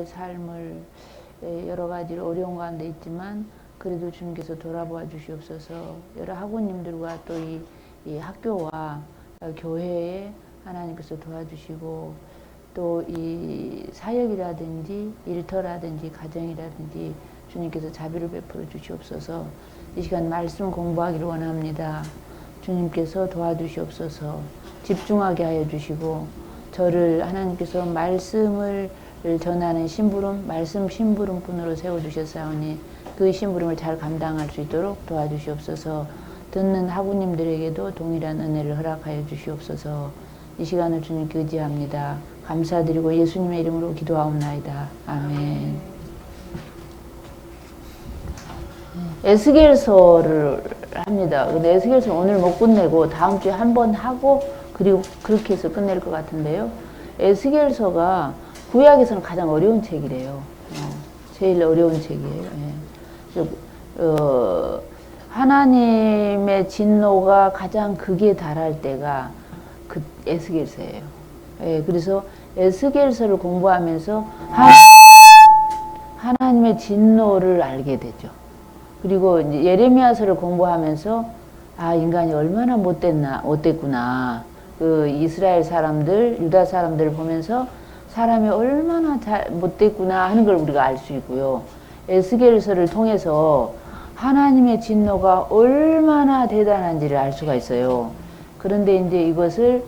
삶을 여러 가지로 어려운 가운데 있지만 그래도 주님께서 돌아보아 주시옵소서. 여러 학우님들과 또 이 학교와 교회에 하나님께서 도와주시고 또 이 사역이라든지 일터라든지 가정이라든지 주님께서 자비를 베풀어 주시옵소서. 이 시간 말씀 공부하기를 원합니다. 주님께서 도와주시옵소서. 집중하게 하여 주시고 저를 하나님께서 말씀을 전하는 심부름, 말씀 심부름꾼으로 세워주셨사오니 그 심부름을 잘 감당할 수 있도록 도와주시옵소서. 듣는 학우님들에게도 동일한 은혜를 허락하여 주시옵소서. 이 시간을 주님께 의지합니다. 감사드리고 예수님의 이름으로 기도하옵나이다. 아멘. 에스겔서를 합니다. 근데 에스겔서 오늘 못 끝내고 다음 주에 한 번 하고 그리고 그렇게 해서 끝낼 것 같은데요. 에스겔서가 구약에서는 가장 어려운 책이래요. 제일 어려운 책이에요. 하나님의 진노가 가장 극에 달할 때가 그 에스겔서예요. 그래서 에스겔서를 공부하면서 하나님의 진노를 알게 되죠. 그리고 이제 예레미야서를 공부하면서 아, 인간이 얼마나 못됐구나. 그 이스라엘 사람들, 유다 사람들을 보면서 사람이 얼마나 못됐구나 하는 걸 우리가 알 수 있고요. 에스겔서를 통해서 하나님의 진노가 얼마나 대단한지를 알 수가 있어요. 그런데 이제 이것을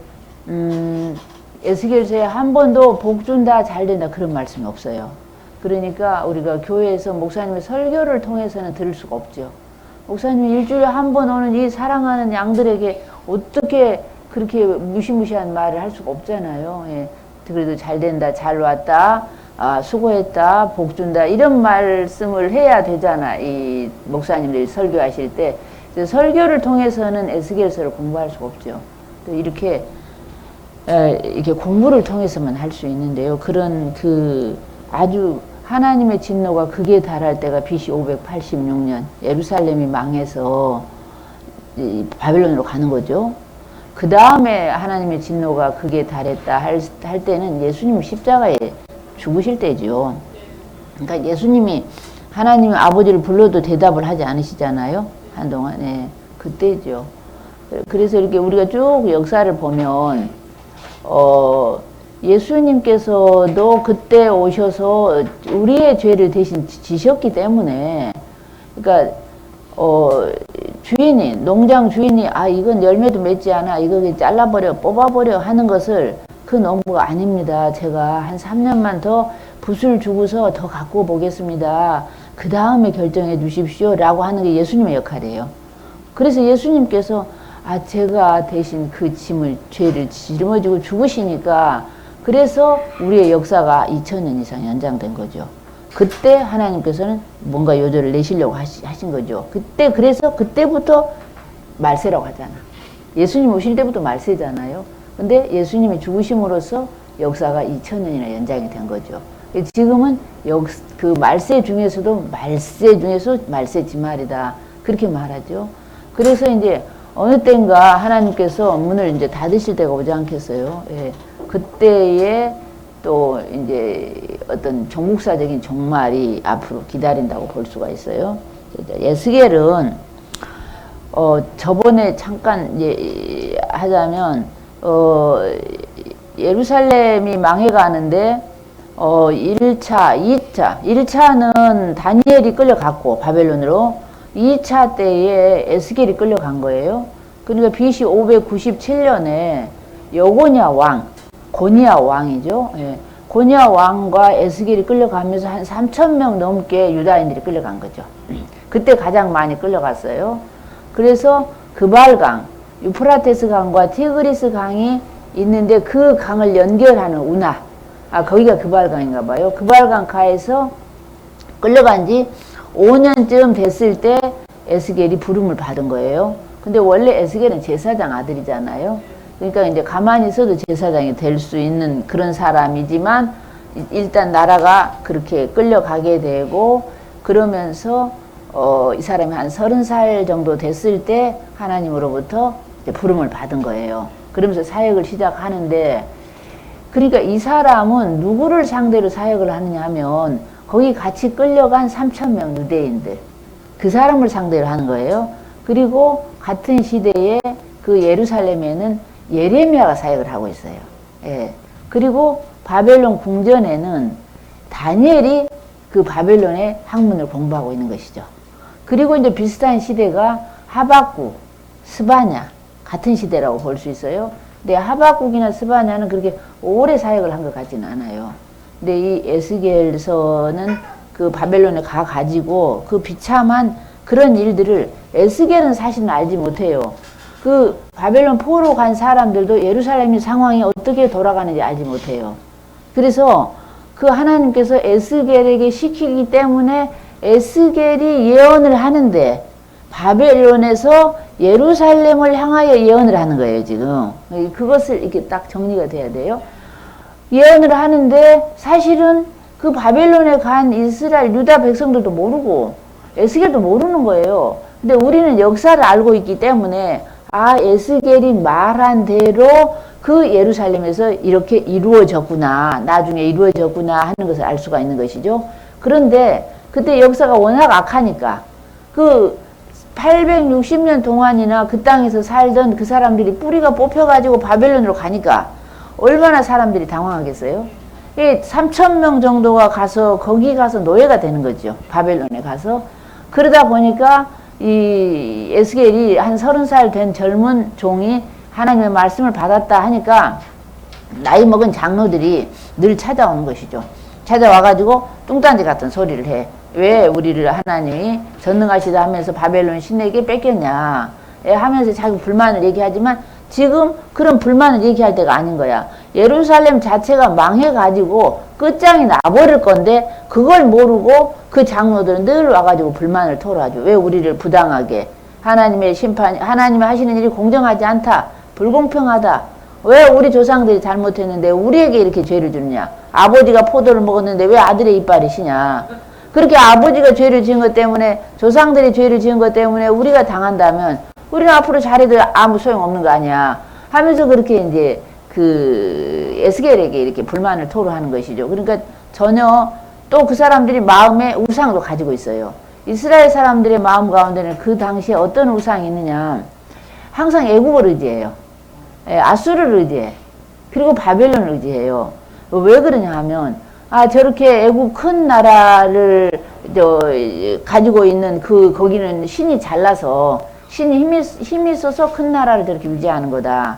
에스겔서에 한 번도 복 준다, 잘 된다 그런 말씀이 없어요. 그러니까 우리가 교회에서 목사님의 설교를 통해서는 들을 수가 없죠. 목사님이 일주일에 한 번 오는 이 사랑하는 양들에게 어떻게 그렇게 무시무시한 말을 할 수가 없잖아요. 그래도 잘 된다, 잘 왔다, 수고했다, 복 준다 이런 말씀을 해야 되잖아. 이 목사님들이 설교하실 때. 설교를 통해서는 에스겔서를 공부할 수가 없죠. 또 이렇게 공부를 통해서만 할 수 있는데요. 그런 아주 하나님의 진노가 극에 달할 때가 BC 586년 예루살렘이 망해서 바벨론으로 가는 거죠. 그 다음에 하나님의 진노가 극에 달했다 할 때는 예수님 십자가에 죽으실 때죠. 그러니까 예수님이 하나님 아버지를 불러도 대답을 하지 않으시잖아요. 한동안. 그때죠. 그래서 이렇게 우리가 쭉 역사를 보면 예수님께서도 그때 오셔서 우리의 죄를 대신 지셨기 때문에, 그러니까 농장 주인이 이건 열매도 맺지 않아, 이거 잘라버려, 뽑아버려 하는 것을 그 농부가 아닙니다. 제가 한 3년만 더 붓을 주고서 더 갖고 보겠습니다. 그 다음에 결정해 주십시오 라고 하는 게 예수님의 역할이에요. 그래서 예수님께서 제가 대신 그 죄를 짊어지고 죽으시니까 그래서 우리의 역사가 2000년 이상 연장된 거죠. 그때 하나님께서는 뭔가 요절을 내시려고 하신 거죠. 그래서 그때부터 말세라고 하잖아. 예수님 오실 때부터 말세잖아요. 근데 예수님이 죽으심으로써 역사가 2000년이나 연장이 된 거죠. 지금은 그 말세 중에서도 말세 지말이다. 그렇게 말하죠. 그래서 이제 어느 때인가 하나님께서 문을 이제 닫으실 때가 오지 않겠어요. 그때에 또 이제 어떤 종국사적인 종말이 앞으로 기다린다고 볼 수가 있어요. 에스겔은 저번에 잠깐 하자면 예루살렘이 망해가는데 1차, 2차 1차는 다니엘이 끌려갔고 바벨론으로 2차 때에 에스겔이 끌려간 거예요. 그러니까 BC 597년에 고니야 왕이죠. 고니야 왕과 에스겔이 끌려가면서 한 3,000명 넘게 유다인들이 끌려간 거죠. 그때 가장 많이 끌려갔어요. 그래서 그발강, 유프라테스 강과 티그리스 강이 있는데 그 강을 연결하는 운하, 거기가 그발강인가 봐요. 그발강 가에서 끌려간 지 5년쯤 됐을 때 에스겔이 부름을 받은 거예요. 근데 원래 에스겔은 제사장 아들이잖아요. 그러니까 이제 가만히 있어도 제사장이 될 수 있는 그런 사람이지만 일단 나라가 그렇게 끌려가게 되고 그러면서 이 사람이 한 30살 정도 됐을 때 하나님으로부터 이제 부름을 받은 거예요. 그러면서 사역을 시작하는데 그러니까 이 사람은 누구를 상대로 사역을 하느냐 하면 거기 같이 끌려간 3,000명 유대인들, 그 사람을 상대로 하는 거예요. 그리고 같은 시대에 그 예루살렘에는 예레미야가 사역을 하고 있어요. 예. 그리고 바벨론 궁전에는 다니엘이 그 바벨론의 학문을 공부하고 있는 것이죠. 그리고 이제 비슷한 시대가 하박국, 스바냐 같은 시대라고 볼 수 있어요. 근데 하박국이나 스바냐는 그렇게 오래 사역을 한 것 같지는 않아요. 근데 이 에스겔서는 그 바벨론에 가가지고 그 비참한 그런 일들을 에스겔은 사실은 알지 못해요. 그 바벨론 포로 간 사람들도 예루살렘의 상황이 어떻게 돌아가는지 알지 못해요. 그래서 그 하나님께서 에스겔에게 시키기 때문에 에스겔이 예언을 하는데 바벨론에서 예루살렘을 향하여 예언을 하는 거예요, 지금. 그것을 이렇게 딱 정리가 돼야 돼요. 예언을 하는데 사실은 그 바벨론에 간 이스라엘 유다 백성들도 모르고 에스겔도 모르는 거예요. 근데 우리는 역사를 알고 있기 때문에 에스겔이 말한 대로 그 예루살렘에서 이렇게 이루어졌구나, 나중에 이루어졌구나 하는 것을 알 수가 있는 것이죠. 그런데 그때 역사가 워낙 악하니까 그 860년 동안이나 그 땅에서 살던 그 사람들이 뿌리가 뽑혀가지고 바벨론으로 가니까 얼마나 사람들이 당황하겠어요? 3,000명 정도가 가서 거기 가서 노예가 되는 거죠. 바벨론에 가서. 그러다 보니까 이 에스겔이 한 30살 된 젊은 종이 하나님의 말씀을 받았다 하니까 나이 먹은 장로들이 늘 찾아오는 것이죠. 찾아와가지고 뚱딴지 같은 소리를 해. 왜 우리를 하나님이 전능하시다 하면서 바벨론 신에게 뺏겼냐 하면서 자기 불만을 얘기하지만 지금 그런 불만을 얘기할 때가 아닌 거야. 예루살렘 자체가 망해가지고 끝장이 나버릴 건데 그걸 모르고 그 장로들은 늘 와가지고 불만을 토로하죠. 왜 우리를 부당하게, 하나님의 심판, 하나님이 하시는 일이 공정하지 않다, 불공평하다, 왜 우리 조상들이 잘못했는데 우리에게 이렇게 죄를 주느냐, 아버지가 포도를 먹었는데 왜 아들의 이빨이 시냐, 그렇게 아버지가 죄를 지은 것 때문에, 조상들이 죄를 지은 것 때문에 우리가 당한다면 우리는 앞으로 잘해도 아무 소용없는 거 아니야 하면서 그렇게 이제 그 에스겔에게 이렇게 불만을 토로하는 것이죠. 그러니까 전혀 또 그 사람들이 마음에 우상도 가지고 있어요. 이스라엘 사람들의 마음 가운데는 그 당시에 어떤 우상이 있느냐, 항상 애국을 의지해요. 아수르를 의지해. 그리고 바벨론을 의지해요. 왜 그러냐 하면 저렇게 애국 큰 나라를 가지고 있는 거기는 신이 잘나서 신이 힘이 있어서 큰 나라를 저렇게 유지하는 거다.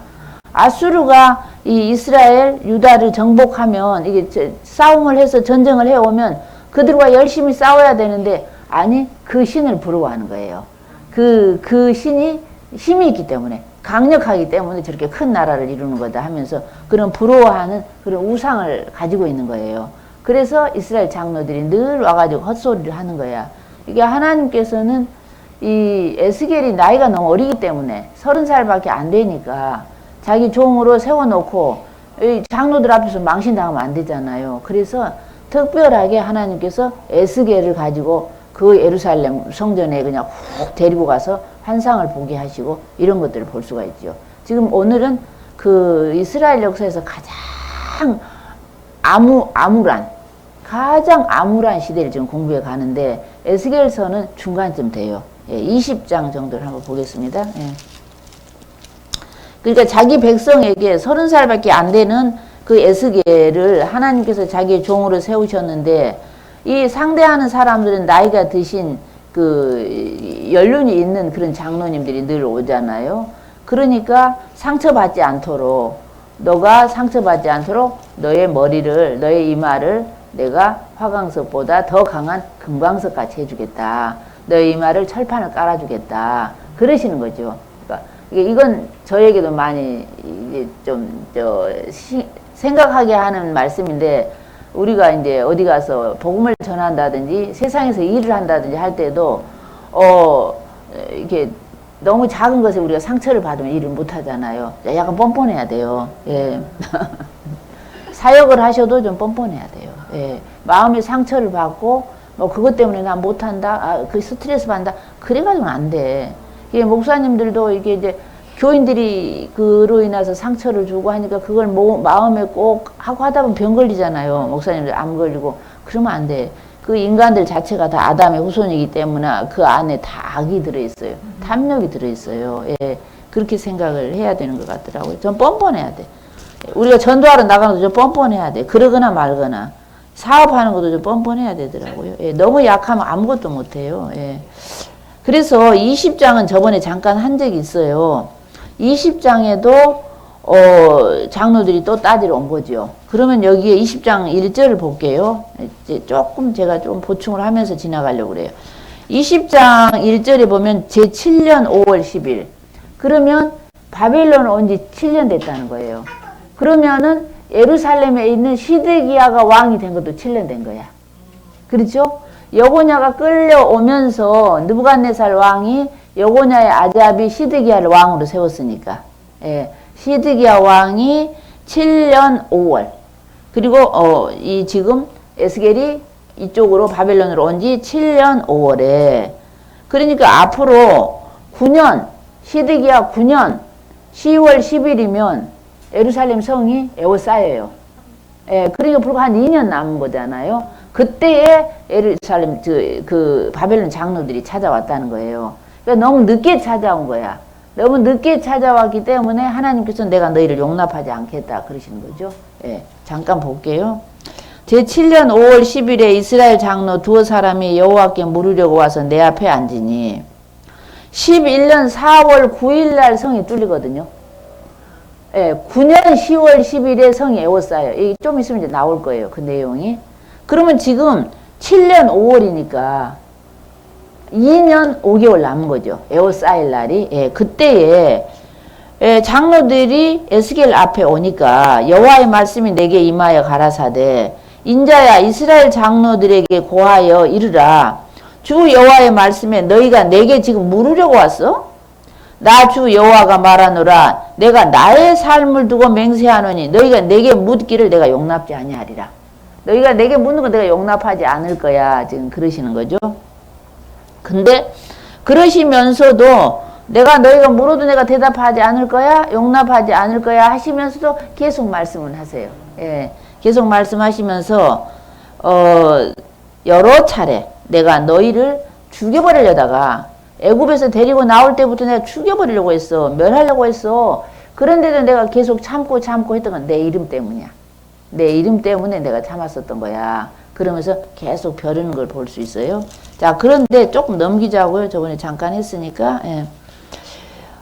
아수르가 이 이스라엘 유다를 정복하면 이게 싸움을 해서 전쟁을 해오면 그들과 열심히 싸워야 되는데 아니 그 신을 부러워하는 거예요. 그 신이 힘이 있기 때문에, 강력하기 때문에 저렇게 큰 나라를 이루는 거다 하면서 그런 부러워하는 그런 우상을 가지고 있는 거예요. 그래서 이스라엘 장로들이 늘 와가지고 헛소리를 하는 거야. 이게 하나님께서는 이 에스겔이 나이가 너무 어리기 때문에 30살밖에 안 되니까 자기 종으로 세워놓고 이 장로들 앞에서 망신당하면 안 되잖아요. 그래서 특별하게 하나님께서 에스겔을 가지고 그 예루살렘 성전에 그냥 훅 데리고 가서 환상을 보게 하시고 이런 것들을 볼 수가 있죠. 지금 오늘은 그 이스라엘 역사에서 가장 가장 암울한 시대를 지금 공부해 가는데 에스겔서는 중간쯤 돼요. 20장 정도를 한번 보겠습니다. 그러니까 자기 백성에게 30살밖에 안 되는 그 에스겔을 하나님께서 자기의 종으로 세우셨는데 이 상대하는 사람들은 나이가 드신 그 연륜이 있는 그런 장로님들이 늘 오잖아요. 그러니까 상처받지 않도록, 너가 상처받지 않도록 너의 머리를, 너의 이마를 내가 화강석보다 더 강한 금광석같이 해주겠다. 너의 이마를 철판을 깔아주겠다. 그러시는 거죠. 그러니까 이건 저에게도 많이 이제 생각하게 하는 말씀인데, 우리가 이제 어디 가서 복음을 전한다든지 세상에서 일을 한다든지 할 때도 이렇게 너무 작은 것에 우리가 상처를 받으면 일을 못 하잖아요. 약간 뻔뻔해야 돼요. 예. 사역을 하셔도 좀 뻔뻔해야 돼요. 예. 마음의 상처를 받고 뭐 그것 때문에 나 못한다, 그 스트레스 받는다, 그래가지고는 안 돼. 이게 목사님들도 이게 이제 교인들이 그로 인해서 상처를 주고 하니까 그걸 마음에 꼭 하고 하다 보면 병 걸리잖아요. 목사님들 암 걸리고. 그러면 안 돼. 그 인간들 자체가 다 아담의 후손이기 때문에 그 안에 다 악이 들어있어요. 탐욕이 들어있어요. 예. 그렇게 생각을 해야 되는 것 같더라고요. 좀 뻔뻔해야 돼. 우리가 전도하러 나가는 것도 좀 뻔뻔해야 돼. 그러거나 말거나. 사업하는 것도 좀 뻔뻔해야 되더라고요. 예. 너무 약하면 아무것도 못해요. 예. 그래서 20장은 저번에 잠깐 한 적이 있어요. 20장에도 장로들이 또 따지러 온 거죠. 그러면 여기에 20장 1절을 볼게요. 이제 조금 제가 좀 보충을 하면서 지나가려고 그래요. 20장 1절에 보면 제7년 5월 10일. 그러면 바벨론 온 지 7년 됐다는 거예요. 그러면은 예루살렘에 있는 시드기야가 왕이 된 것도 7년 된 거야. 그렇죠? 여고냐가 끌려오면서 느부갓네살 왕이 여고냐의 아잡이 시드기야를 왕으로 세웠으니까. 예. 시드기야 왕이 7년 5월. 그리고 이 지금 에스겔이 이쪽으로 바벨론으로 온 지 7년 5월에. 그러니까 앞으로 9년, 시드기야 9년 10월 10일이면 예루살렘 성이 에워싸여요. 예, 그러니까 불과 한 2년 남은 거잖아요. 그때에 예루살렘 그 바벨론 장로들이 찾아왔다는 거예요. 그러니까 너무 늦게 찾아온 거야. 너무 늦게 찾아왔기 때문에 하나님께서 내가 너희를 용납하지 않겠다 그러시는 거죠. 예, 잠깐 볼게요. 제7년 5월 10일에 이스라엘 장로 두어 사람이 여호와께 물으려고 와서 내 앞에 앉으니 11년 4월 9일 날 성이 뚫리거든요. 예, 9년 10월 10일에 성이 에워싸요. 이게 좀 있으면 이제 나올 거예요. 그 내용이. 그러면 지금 7년 5월이니까 2년 5개월 남은 거죠. 에워싸일 날이. 예, 그때에 장로들이 에스겔 앞에 오니까 여호와의 말씀이 내게 임하여 가라사대 인자야 이스라엘 장로들에게 고하여 이르라 주 여호와의 말씀에 너희가 내게 지금 물으려고 왔어? 나 주 여호와가 말하노라 내가 나의 삶을 두고 맹세하노니 너희가 내게 묻기를 내가 용납지 아니하리라. 너희가 내게 묻는 거 내가 용납하지 않을 거야. 지금 그러시는 거죠. 근데 그러시면서도 내가 너희가 물어도 내가 대답하지 않을 거야? 용납하지 않을 거야? 하시면서도 계속 말씀을 하세요. 예, 계속 말씀하시면서 여러 차례 내가 너희를 죽여버리려다가 애굽에서 데리고 나올 때부터 내가 죽여버리려고 했어. 멸하려고 했어. 그런데도 내가 계속 참고 했던 건 내 이름 때문이야. 내 이름 때문에 내가 참았었던 거야. 그러면서 계속 벼르는 걸 볼 수 있어요. 자, 그런데 조금 넘기자고요. 저번에 잠깐 했으니까. 예.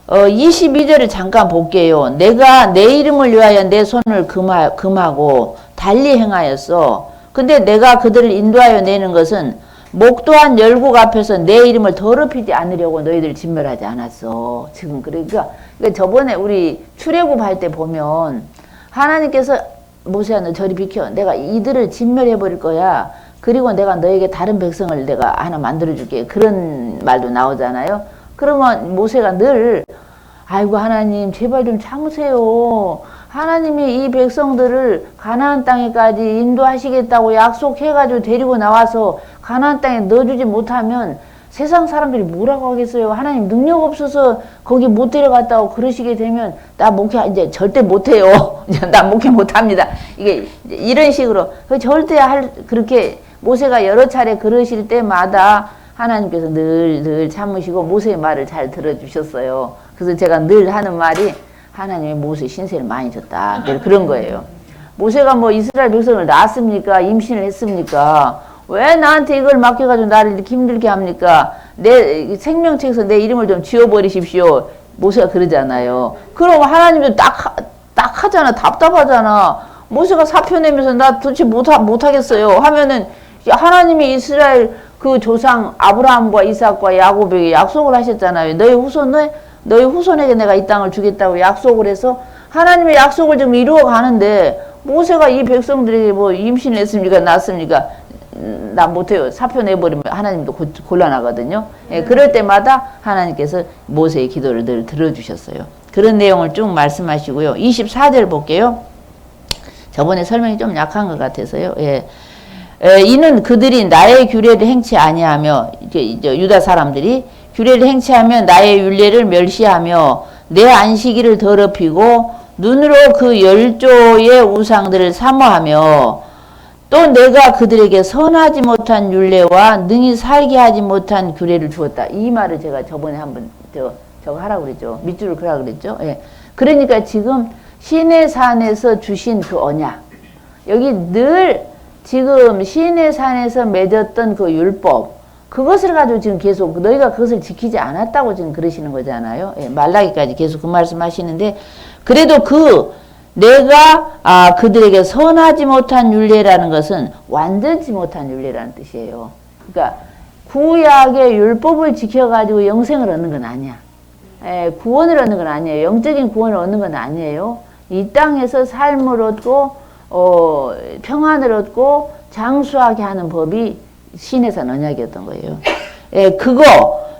22절을 잠깐 볼게요. 내가 내 이름을 위하여 내 손을 금하고 달리 행하였어. 근데 내가 그들을 인도하여 내는 것은 목도한 열국 앞에서 내 이름을 더럽히지 않으려고 너희들 진멸하지 않았어. 지금 그러니까 저번에 우리 출애굽 할 때 보면 하나님께서 모세야 너 저리 비켜. 내가 이들을 진멸해 버릴 거야. 그리고 내가 너에게 다른 백성을 내가 하나 만들어 줄게. 그런 말도 나오잖아요. 그러면 모세가 늘 아이고 하나님 제발 좀 참으세요. 하나님이 이 백성들을 가나안 땅에까지 인도하시겠다고 약속해가지고 데리고 나와서 가나안 땅에 넣어주지 못하면 세상 사람들이 뭐라고 하겠어요. 하나님 능력 없어서 거기 못 데려갔다고 그러시게 되면 나 목회 이제 절대 못해요. 나 목회 못합니다. 이게 이런 식으로 절대 그렇게 모세가 여러 차례 그러실 때마다 하나님께서 늘 참으시고 모세의 말을 잘 들어주셨어요. 그래서 제가 늘 하는 말이 하나님이 모세 신세를 많이 졌다. 늘 그런 거예요. 모세가 뭐 이스라엘 백성을 낳았습니까? 임신을 했습니까? 왜 나한테 이걸 맡겨가지고 나를 이렇게 힘들게 합니까? 내 생명책에서 내 이름을 좀 지워버리십시오. 모세가 그러잖아요. 그러고 하나님도 딱 하잖아. 답답하잖아. 모세가 사표 내면서 나 도대체 못하겠어요. 하면은 하나님이 이스라엘 그 조상 아브라함과 이삭과 야곱에게 약속을 하셨잖아요. 너희 후손에게 내가 이 땅을 주겠다고 약속을 해서 하나님의 약속을 지금 이루어 가는데 모세가 이 백성들에게 뭐 임신을 했습니까? 낳았습니까? 나 못해요. 사표 내버리면 하나님도 곤란하거든요. 예, 그럴 때마다 하나님께서 모세의 기도를 늘 들어주셨어요. 그런 내용을 쭉 말씀하시고요. 24절 볼게요. 저번에 설명이 좀 약한 것 같아서요. 예. 이는 그들이 나의 규례를 행치 아니하며 이제 유다 사람들이 규례를 행치하며 나의 율례를 멸시하며 내 안식일을 더럽히고 눈으로 그 열조의 우상들을 사모하며 또 내가 그들에게 선하지 못한 율례와 능히 살게 하지 못한 규례를 주었다. 이 말을 제가 저번에 한번 저거 하라고 그랬죠. 밑줄을 그라고 그랬죠. 예. 그러니까 지금 시내산에서 주신 그 언약, 여기 늘 지금 시내산에서 맺었던 그 율법, 그것을 가지고 지금 계속 너희가 그것을 지키지 않았다고 지금 그러시는 거잖아요. 예, 말라기까지 계속 그 말씀 하시는데, 그래도 내가 그들에게 선하지 못한 율례라는 것은 완전치 못한 율례라는 뜻이에요. 그러니까 구약의 율법을 지켜가지고 영생을 얻는 건 아니야. 예, 구원을 얻는 건 아니에요. 영적인 구원을 얻는 건 아니에요. 이 땅에서 삶을 얻고 평안을 얻고 장수하게 하는 법이 시내산 언약이었던 거예요. 예,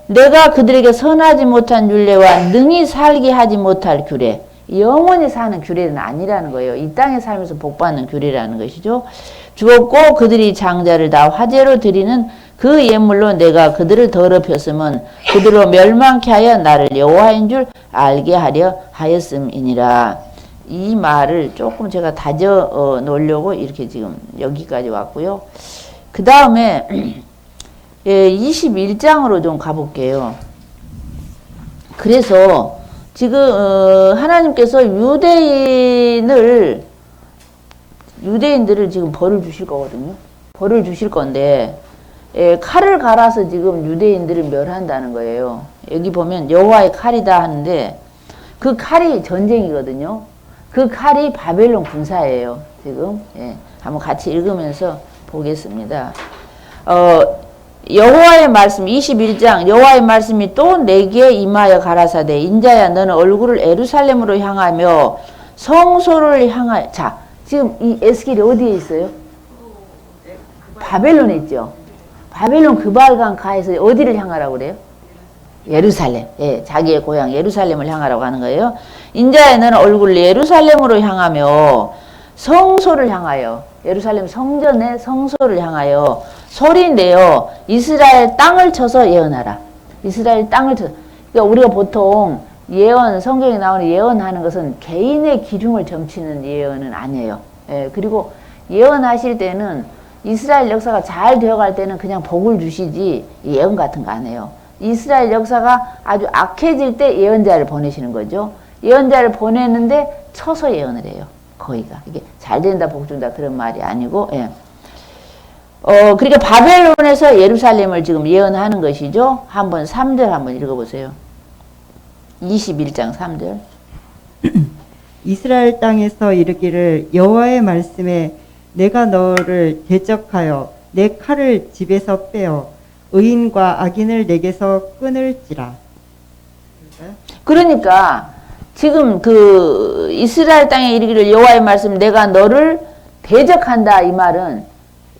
내가 그들에게 선하지 못한 율례와 능히 살게 하지 못할 규례, 영원히 사는 규례는 아니라는 거예요. 이 땅에 살면서 복받는 규례라는 것이죠. 주었고 그들이 장자를 다 화제로 드리는 그 예물로 내가 그들을 더럽혔으면 그들로 멸망케 하여 나를 여호와인 줄 알게 하려 하였음이니라. 이 말을 조금 제가 다져 놓으려고 이렇게 지금 여기까지 왔고요. 그 다음에 21장으로 좀 가볼게요. 그래서 지금 하나님께서 유대인들을 지금 벌을 주실 거거든요. 벌을 주실 건데 칼을 갈아서 지금 유대인들을 멸한다는 거예요. 여기 보면 여호와의 칼이다 하는데 그 칼이 전쟁이거든요. 그 칼이 바벨론 군사예요. 지금 한번 같이 읽으면서 보겠습니다. 여호와의 말씀 21장 여호와의 말씀이 또 내게 임하여 가라사대 인자야 너는 얼굴을 예루살렘으로 향하며 성소를 향하여 자 지금 이 에스겔이 어디에 있어요? 바벨론에 있죠. 바벨론 그발강 가에서 어디를 향하라고 그래요? 예루살렘. 예, 자기의 고향 예루살렘을 향하라고 하는 거예요. 인자야 너는 얼굴을 예루살렘으로 향하며 성소를 향하여 예루살렘 성전의 성소를 향하여 소리내어 이스라엘 땅을 쳐서 예언하라. 이스라엘 땅을 쳐서. 그러니까 우리가 보통 예언, 성경에 나오는 예언하는 것은 개인의 기중을 점치는 예언은 아니에요. 예, 그리고 예언하실 때는 이스라엘 역사가 잘 되어갈 때는 그냥 복을 주시지 예언 같은 거 안 해요. 이스라엘 역사가 아주 악해질 때 예언자를 보내시는 거죠. 예언자를 보내는데 쳐서 예언을 해요. 거의가. 이게 잘 된다, 복 준다 그런 말이 아니고, 예. 그러니까 바벨론에서 예루살렘을 지금 예언하는 것이죠. 한번 3절 한번 읽어보세요. 21장 3절. 이스라엘 땅에서 이르기를 여호와의 말씀에 내가 너를 대적하여 내 칼을 집에서 빼어 의인과 악인을 내게서 끊을지라. 그러니까 지금 그 이스라엘 땅에 이르기를 여호와의 말씀 내가 너를 대적한다 이 말은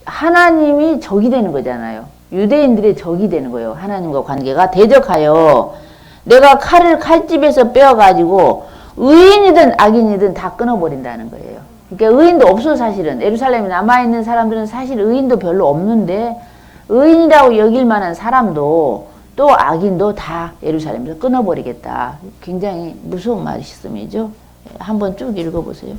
하나님이 적이 되는 거잖아요. 유대인들의 적이 되는 거예요. 하나님과 관계가 대적하여 내가 칼을 칼집에서 빼어가지고 의인이든 악인이든 다 끊어버린다는 거예요. 그러니까 의인도 없어 사실은. 예루살렘에 남아있는 사람들은 사실 의인도 별로 없는데 의인이라고 여길 만한 사람도 또 악인도 다 예루살렘에서 끊어버리겠다. 굉장히 무서운 말씀이죠. 한번 쭉 읽어보세요.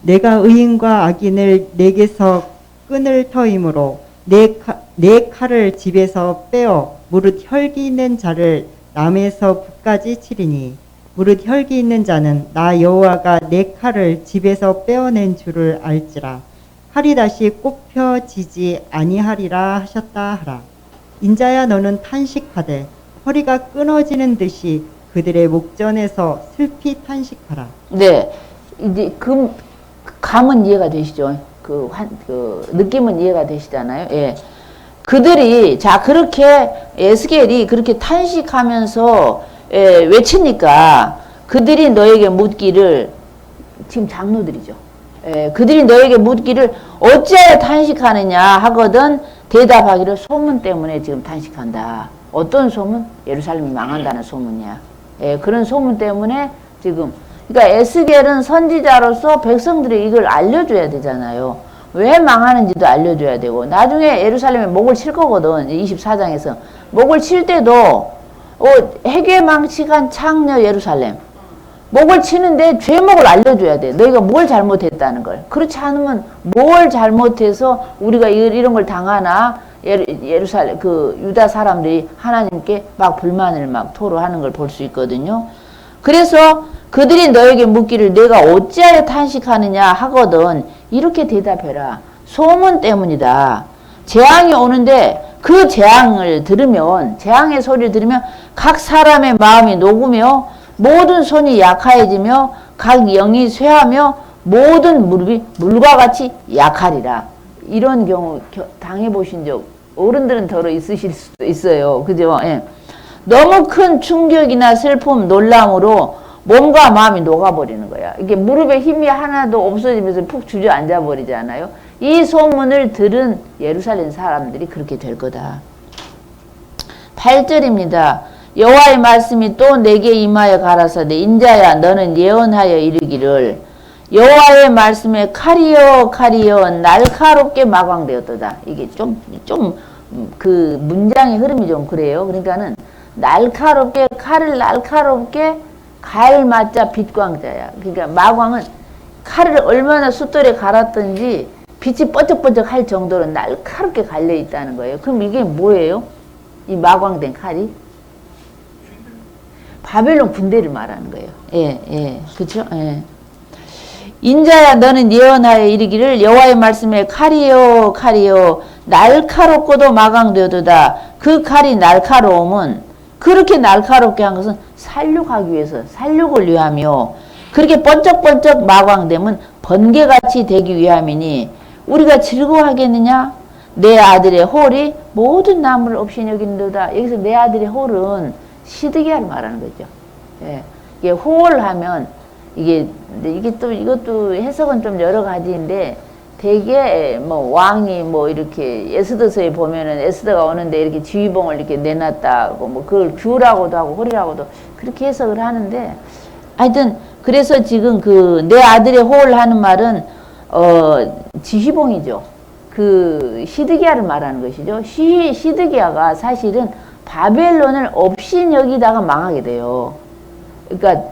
내가 의인과 악인을 내게서 끊을 터이므로 내 칼을 집에서 빼어 무릇 혈기 있는 자를 남에서 북까지 치리니 무릇 혈기 있는 자는 나 여호와가 내 칼을 집에서 빼어낸 줄을 알지라. 칼이 다시 꼽혀지지 아니하리라 하셨다 하라. 인자야 너는 탄식하되 허리가 끊어지는 듯이 그들의 목전에서 슬피 탄식하라. 네, 이제 그 감은 이해가 되시죠? 그 느낌은 이해가 되시잖아요. 예. 그들이 그렇게 에스겔이 그렇게 탄식하면서 외치니까 그들이 너에게 묻기를 지금 장로들이죠. 그들이 너에게 묻기를 어찌하여 탄식하느냐 하거든 대답하기를 소문 때문에 지금 탄식한다. 어떤 소문? 예루살렘이 망한다는 소문이야. 그런 소문 때문에 지금 그러니까 에스겔은 선지자로서 백성들이 이걸 알려줘야 되잖아요. 왜 망하는지도 알려줘야 되고 나중에 예루살렘에 목을 칠 거거든. 24장에서 목을 칠 때도 해괴망측한 창녀 예루살렘. 목을 치는데 죄목을 알려줘야 돼. 너희가 뭘 잘못했다는 걸. 그렇지 않으면 뭘 잘못해서 우리가 이런 걸 당하나 예루살렘 그 유다 사람들이 하나님께 막 불만을 막 토로하는 걸 볼 수 있거든요. 그래서 그들이 너에게 묻기를 내가 어찌하여 탄식하느냐 하거든 이렇게 대답해라. 소문 때문이다. 재앙이 오는데 그 재앙을 들으면 재앙의 소리를 들으면 각 사람의 마음이 녹으며 모든 손이 약하여지며 각 영이 쇠하며 모든 무릎이 물과 같이 약하리라. 이런 경우 당해보신 적 어른들은 덜어 있으실 수도 있어요. 그죠? 예. 너무 큰 충격이나 슬픔, 놀람으로 몸과 마음이 녹아버리는 거야. 이게 무릎에 힘이 하나도 없어지면서 푹 주저앉아 버리잖아요. 이 소문을 들은 예루살렘 사람들이 그렇게 될 거다. 8절입니다. 여호와의 말씀이 또 내게 임하여 가라사대 인자야 너는 예언하여 이르기를 여호와의 말씀에 칼이여 칼이여 날카롭게 마광되었도다. 이게 좀 그 문장의 흐름이 좀 그래요. 그러니까는 날카롭게 칼을 날카롭게 갈맞자 빛광자야. 그러니까 마광은 칼을 얼마나 숫돌에 갈았든지 빛이 뻐쩍뻐쩍 할 정도로 날카롭게 갈려 있다는 거예요. 그럼 이게 뭐예요? 이 마광된 칼이? 바벨론 군대를 말하는 거예요. 예, 그쵸? 예. 인자야 너는 예언하여 이르기를 여호와의 말씀에 칼이요 칼이요 날카롭고도 마광되도다. 그 칼이 날카로움은 그렇게 날카롭게 한 것은 살육하기 위해서 살육을 위하며 그렇게 번쩍번쩍 마광되면 번개같이 되기 위함이니 우리가 즐거워하겠느냐? 내 아들의 홀이 모든 나무를 없이 여긴도다. 여기서 내 아들의 홀은 시드기야를 말하는 거죠. 예. 이게 홀하면 이게 또 이것도 해석은 좀 여러 가지인데 되게 뭐 왕이 뭐 이렇게 에스더서에 보면은 에스더가 오는데 이렇게 지휘봉을 이렇게 내놨다고 뭐 그걸 뷰라고도 하고 홀이라고도 그렇게 해석을 하는데 하여튼 그래서 지금 그 내 아들의 홀 하는 말은 지휘봉이죠. 그 시드기야를 말하는 것이죠. 시드기야가 사실은 바벨론을 없인 여기다가 망하게 돼요. 그러니까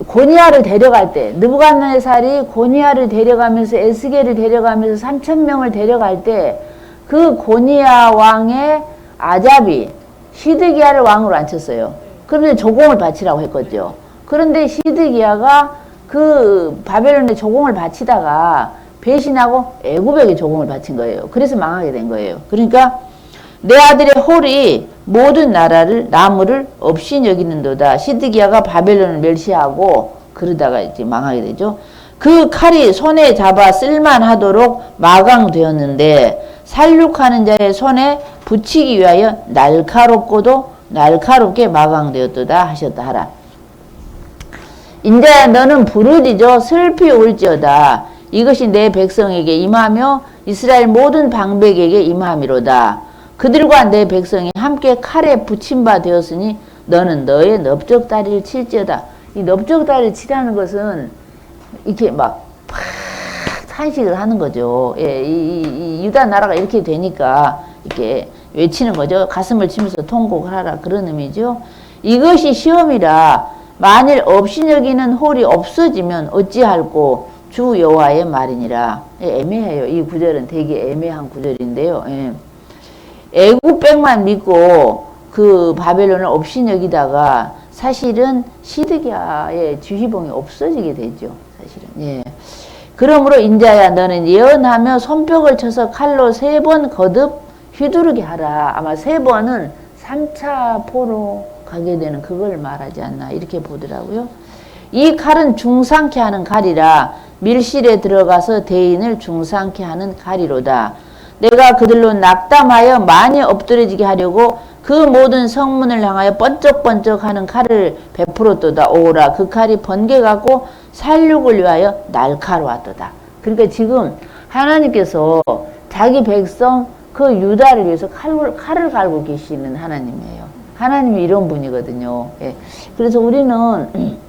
고니야를 데려갈 때 느부갓네살이 고니야를 데려가면서 에스겔을 데려가면서 3,000명을 데려갈 때 그 고니야 왕의 아잡이 시드기야를 왕으로 앉혔어요. 그런데 조공을 바치라고 했거든요. 그런데 시드기야가 그 바벨론에 조공을 바치다가 배신하고 애굽에게 조공을 바친 거예요. 그래서 망하게 된 거예요. 그러니까 내 아들의 홀이 모든 나무를 없이 여기는도다. 시드기야가 바벨론을 멸시하고 그러다가 이제 망하게 되죠. 그 칼이 손에 잡아 쓸만하도록 마광되었는데 살육하는 자의 손에 붙이기 위하여 날카롭고도 날카롭게 마광되었도다 하셨다 하라. 인자야 너는 부르짖어 슬피 울지어다. 이것이 내 백성에게 임하며 이스라엘 모든 방백에게 임함이로다. 그들과 내 백성이 함께 칼에 붙임 바 되었으니 너는 너의 넓적다리를 칠지어다. 이 넓적다리를 치라는 것은 이렇게 막 탄식을 하는 거죠. 예, 이 유다 나라가 이렇게 되니까 이렇게 외치는 거죠. 가슴을 치면서 통곡을 하라 그런 의미죠. 이것이 시험이라 만일 없이 여기는 홀이 없어지면 어찌할꼬 주 여호와의 말이니라. 예, 애매해요. 이 구절은 되게 애매한 구절인데요. 예. 애굽 백만 믿고 그 바벨론을 없이 여기다가 사실은 시드기야의 지휘봉이 없어지게 되죠. 사실은. 예. 그러므로 인자야 너는 예언하며 손뼉을 쳐서 칼로 3번 거듭 휘두르게 하라. 아마 3번은 3차 포로 가게 되는 그걸 말하지 않나 이렇게 보더라고요. 이 칼은 중상케 하는 칼이라 밀실에 들어가서 대인을 중상케 하는 칼이로다. 내가 그들로 낙담하여 많이 엎드려지게 하려고 그 모든 성문을 향하여 번쩍번쩍하는 칼을 베풀었도다. 오라 그 칼이 번개 같고 살육을 위하여 날카로웠도다. 그러니까 지금 하나님께서 자기 백성 그 유다를 위해서 칼을 갈고 계시는 하나님이에요. 하나님이 이런 분이거든요. 예. 그래서 우리는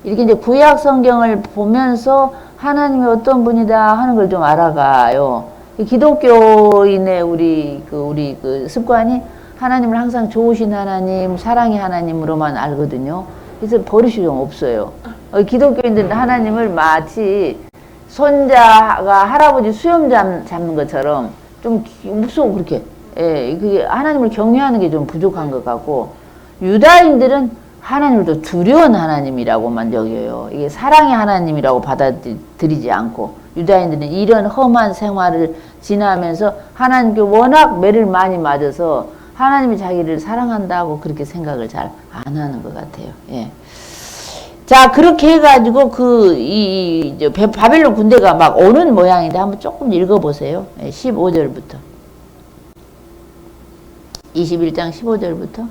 이렇게 이제 구약 성경을 보면서 하나님이 어떤 분이다 하는 걸 좀 알아가요. 기독교인의 우리 그 습관이 하나님을 항상 좋으신 하나님, 사랑의 하나님으로만 알거든요. 그래서 버릇이 좀 없어요. 기독교인들은 하나님을 마치 손자가 할아버지 수염 잡는 것처럼 좀 무서워 그렇게. 예, 그게 하나님을 경외하는 게 좀 부족한 것 같고, 유다인들은 하나님을 또 두려운 하나님이라고만 여겨요. 이게 사랑의 하나님이라고 받아들이지 않고, 유다인들은 이런 험한 생활을 지나면서 하나님께 워낙 매를 많이 맞아서 하나님이 자기를 사랑한다고 그렇게 생각을 잘 안 하는 것 같아요. 예. 자, 그렇게 해가지고 바벨론 군대가 막 오는 모양인데 한번 조금 읽어보세요. 15절부터. 21장 15절부터.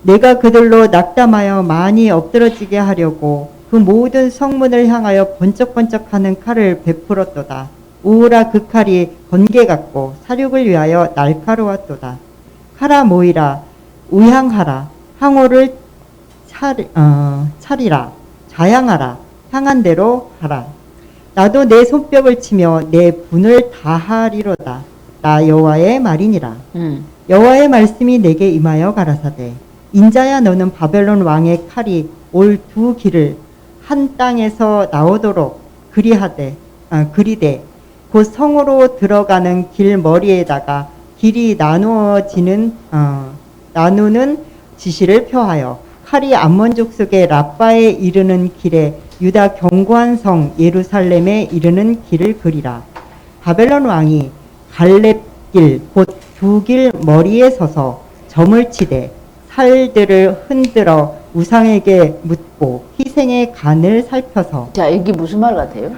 내가 그들로 낙담하여 많이 엎드러지게 하려고 그 모든 성문을 향하여 번쩍번쩍하는 칼을 베풀었도다. 우우라 그 칼이 번개 같고 사륙을 위하여 날카로웠도다. 칼아 모이라, 우향하라, 항오를 차리라, 자양하라, 향한 대로 하라. 나도 내 손뼉을 치며 내 분을 다하리로다. 나 여호와의 말이니라. 여호와의 말씀이 내게 임하여 가라사대, 인자야 너는 바벨론 왕의 칼이 올 두 길을 한 땅에서 나오도록 그리되 곧 성으로 들어가는 길 머리에다가 길이 나누는 지시를 표하여 칼이 암몬 족속의 라빠에 이르는 길에 유다 견고한 성 예루살렘에 이르는 길을 그리라. 바벨론 왕이 갈렙길 곧 두 길 머리에 서서 점을 치되 살들을 흔들어 우상에게 묻고 희생의 간을 살펴서. 자, 여기 무슨 말 같아요?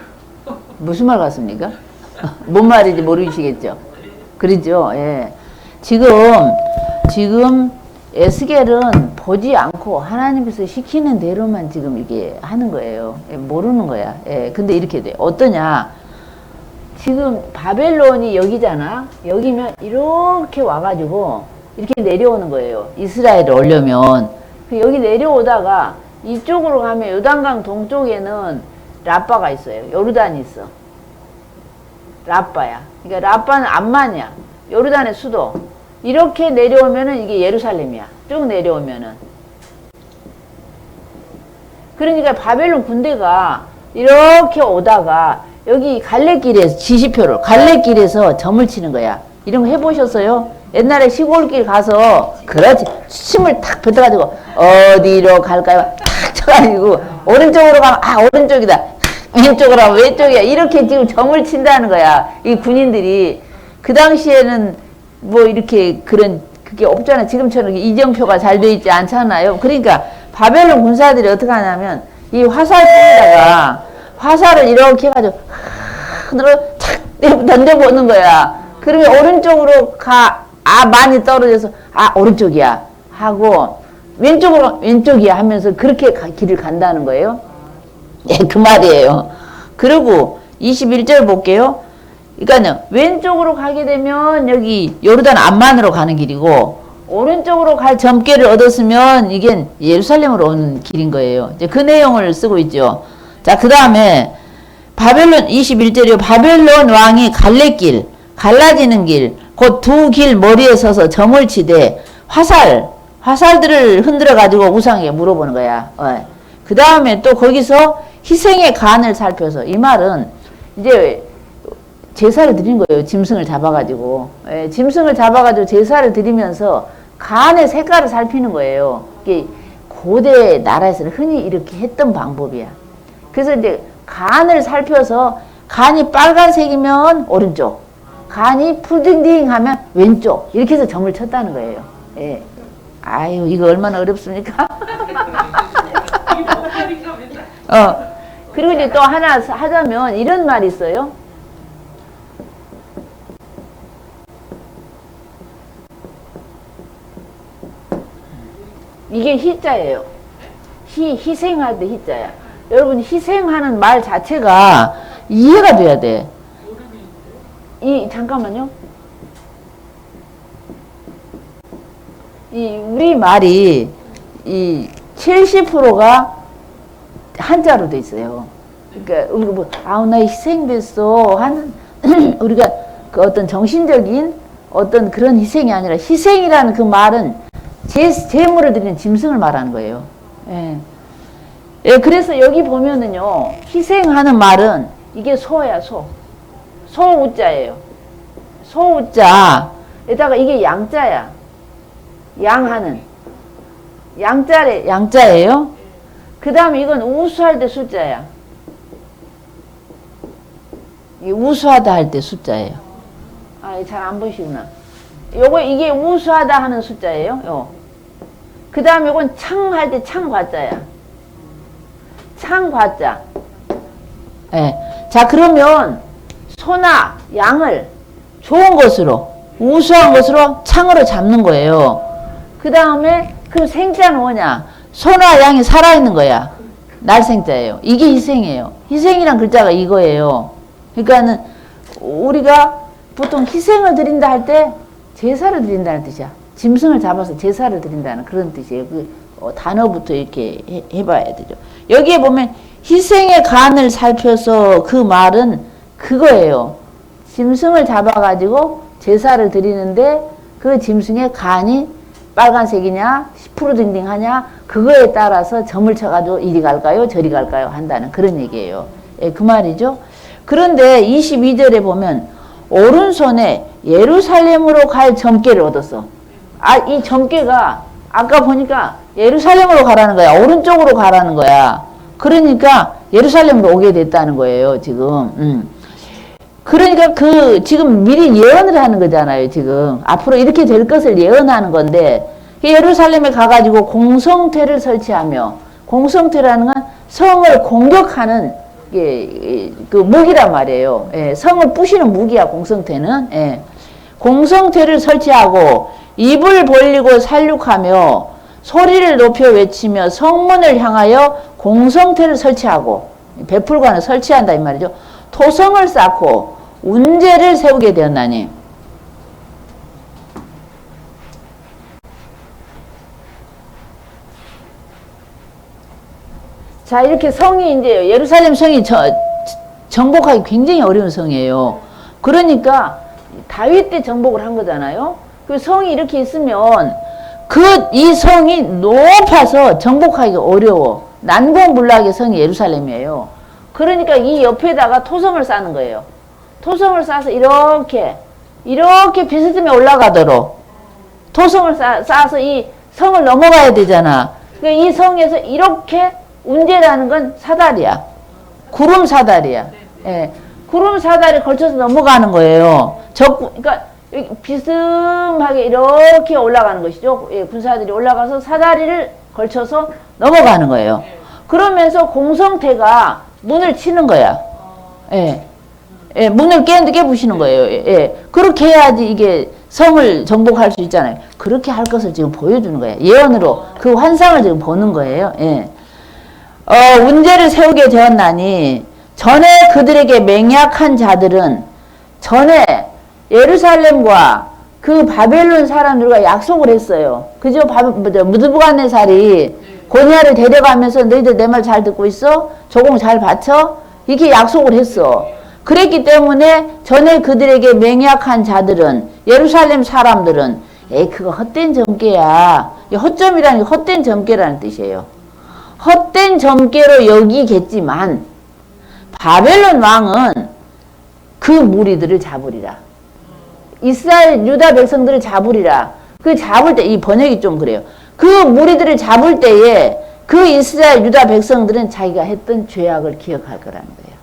무슨 말 같습니까? 뭔 말인지 모르시겠죠? 그러죠? 예. 지금 에스겔은 보지 않고 하나님께서 시키는 대로만 지금 이게 하는 거예요. 예, 모르는 거야. 예. 근데 이렇게 돼. 어떠냐? 지금 바벨론이 여기잖아. 여기면 이렇게 와가지고 이렇게 내려오는 거예요. 이스라엘을 오려면. 여기 내려오다가 이쪽으로 가면 요단강 동쪽에는 라빠가 있어요. 요르단이 있어. 라빠야. 그러니까 라빠는 암만이야. 요르단의 수도. 이렇게 내려오면은 이게 예루살렘이야. 쭉 내려오면은. 그러니까 바벨론 군대가 이렇게 오다가 여기 갈래길에서 갈래길에서 점을 치는 거야. 이런 거 해보셨어요? 옛날에 시골길 가서 그렇지 침을 탁 뱉어가지고 어디로 갈까요? 탁 쳐가지고 오른쪽으로 가면 오른쪽이다. 왼쪽으로 하면 왼쪽이야. 이렇게 지금 점을 친다는 거야. 이 군인들이. 그 당시에는 뭐 이렇게 그게 없잖아요. 지금처럼 이정표가 잘 돼 있지 않잖아요. 그러니까 바벨론 군사들이 어떻게 하냐면 이 화살통에다가 화살을 이렇게 해가지고 하늘로 탁 던져보는 거야. 그러면 오른쪽으로 많이 떨어져서 오른쪽이야 하고 왼쪽이야 하면서 그렇게 길을 간다는 거예요. 예, 그 말이에요. 그리고 21절 볼게요. 그러니까요, 왼쪽으로 가게 되면 여기 요르단 암만으로 가는 길이고, 오른쪽으로 갈 점괘를 얻었으면 이게 예루살렘으로 오는 길인 거예요. 이제 그 내용을 쓰고 있죠. 자, 그 다음에 바벨론 21절이요. 바벨론 왕이 갈래길, 갈라지는 길, 곧 두 길 머리에 서서 점을 치되 화살들을 흔들어 가지고 우상에게 물어보는 거야. 그 다음에 또 거기서 희생의 간을 살펴서, 이 말은 이제 제사를 드린 거예요. 짐승을 잡아가지고. 짐승을 잡아가지고 제사를 드리면서 간의 색깔을 살피는 거예요. 이게 고대 나라에서는 흔히 이렇게 했던 방법이야. 그래서 이제 간을 살펴서 간이 빨간색이면 오른쪽, 간이 푸딩딩하면 왼쪽, 이렇게 해서 점을 쳤다는 거예요. 예. 아유, 이거 얼마나 어렵습니까? 그리고 이제 또 하나 하자면 이런 말이 있어요. 이게 희자예요. 희생할 때 희자야. 여러분, 희생하는 말 자체가 이해가 돼야 돼. 잠깐만요. 우리 말이 70%가 한자로 돼 있어요. 그러니까 우리가 나 희생됐어 하는 우리가 그 어떤 정신적인 어떤 그런 희생이 아니라 희생이라는 그 말은 제물을 드리는 짐승을 말하는 거예요. 예. 예, 그래서 여기 보면은요, 희생하는 말은 이게 소야, 소. 소우자예요. 소우자에다가 이게 양자야. 양하는. 양자예요. 그 다음에 이건 우수할 때 숫자야. 이 우수하다 할 때 숫자예요. 아, 잘 안 보이시구나. 이게 우수하다 하는 숫자예요. 그 다음에 이건 창할 때 창과자야. 창과자. 예. 자, 그러면 소나 양을 좋은 것으로, 우수한 것으로 창으로 잡는 거예요. 그 다음에 그 생자는 뭐냐? 소나 양이 살아있는 거야. 날생자예요. 이게 희생이에요. 희생이란 글자가 이거예요. 그러니까는 우리가 보통 희생을 드린다 할 때 제사를 드린다는 뜻이야. 짐승을 잡아서 제사를 드린다는 그런 뜻이에요. 그 단어부터 이렇게 해봐야 되죠. 여기에 보면 희생의 간을 살펴서 그 말은 그거예요. 짐승을 잡아가지고 제사를 드리는데 그 짐승의 간이 빨간색이냐 10% 딩딩하냐 그거에 따라서 점을 쳐가지고 이리 갈까요 저리 갈까요 한다는 그런 얘기예요. 예, 그 말이죠. 그런데 22절에 보면 오른손에 예루살렘으로 갈 점괘를 얻었어. 아, 이 점괘가 아까 보니까 예루살렘으로 가라는 거야. 오른쪽으로 가라는 거야. 그러니까 예루살렘으로 오게 됐다는 거예요, 지금. 그러니까 지금 미리 예언을 하는 거잖아요, 지금. 앞으로 이렇게 될 것을 예언하는 건데, 예루살렘에 가가지고 공성퇴를 설치하며, 공성퇴라는 건 성을 공격하는 그 무기란 말이에요. 예, 성을 부시는 무기야, 공성퇴는. 예. 공성퇴를 설치하고, 입을 벌리고 살육하며, 소리를 높여 외치며, 성문을 향하여 공성퇴를 설치하고, 베풀관을 설치한다, 이 말이죠. 토성을 쌓고, 운제를 세우게 되었나니. 자, 이렇게 성이 이제 예루살렘 성이 정복하기 굉장히 어려운 성이에요. 그러니까 다윗 때 정복을 한 거잖아요. 그 성이 이렇게 있으면 이 성이 높아서 정복하기 어려워. 난공불락의 성이 예루살렘이에요. 그러니까 이 옆에다가 토성을 쌓는 거예요. 토성을 쌓아서 이렇게 비스듬히 올라가도록 토성을 쌓아서 이 성을 넘어가야 되잖아. 그러니까 이 성에서 이렇게 운제라는 건 사다리야. 구름 사다리야. 예. 구름 사다리 걸쳐서 넘어가는 거예요. 그러니까 비스듬하게 이렇게 올라가는 것이죠. 예, 군사들이 올라가서 사다리를 걸쳐서 넘어가는 거예요. 그러면서 공성태가 문을 치는 거야. 예. 예, 문을 깨부시는 거예요. 예. 그렇게 해야지 이게 성을 정복할 수 있잖아요. 그렇게 할 것을 지금 보여주는 거예요. 예언으로 그 환상을 지금 보는 거예요. 예. 운제를 세우게 되었나니 전에 그들에게 맹약한 자들은 전에 예루살렘과 그 바벨론 사람들과 약속을 했어요. 그죠? 무드부갓네살이 고니아를 데려가면서 너희들 내 말 잘 듣고 있어? 조공 잘 바쳐? 이렇게 약속을 했어. 그랬기 때문에 전에 그들에게 맹약한 자들은 예루살렘 사람들은 그거 헛된 점괘야. 헛점이라는 게 헛된 점괘라는 뜻이에요. 헛된 점괘로 여기겠지만 바벨론 왕은 그 무리들을 잡으리라. 이스라엘 유다 백성들을 잡으리라. 그 잡을 때 이 번역이 좀 그래요. 그 무리들을 잡을 때에 그 이스라엘 유다 백성들은 자기가 했던 죄악을 기억할 거라는 거예요.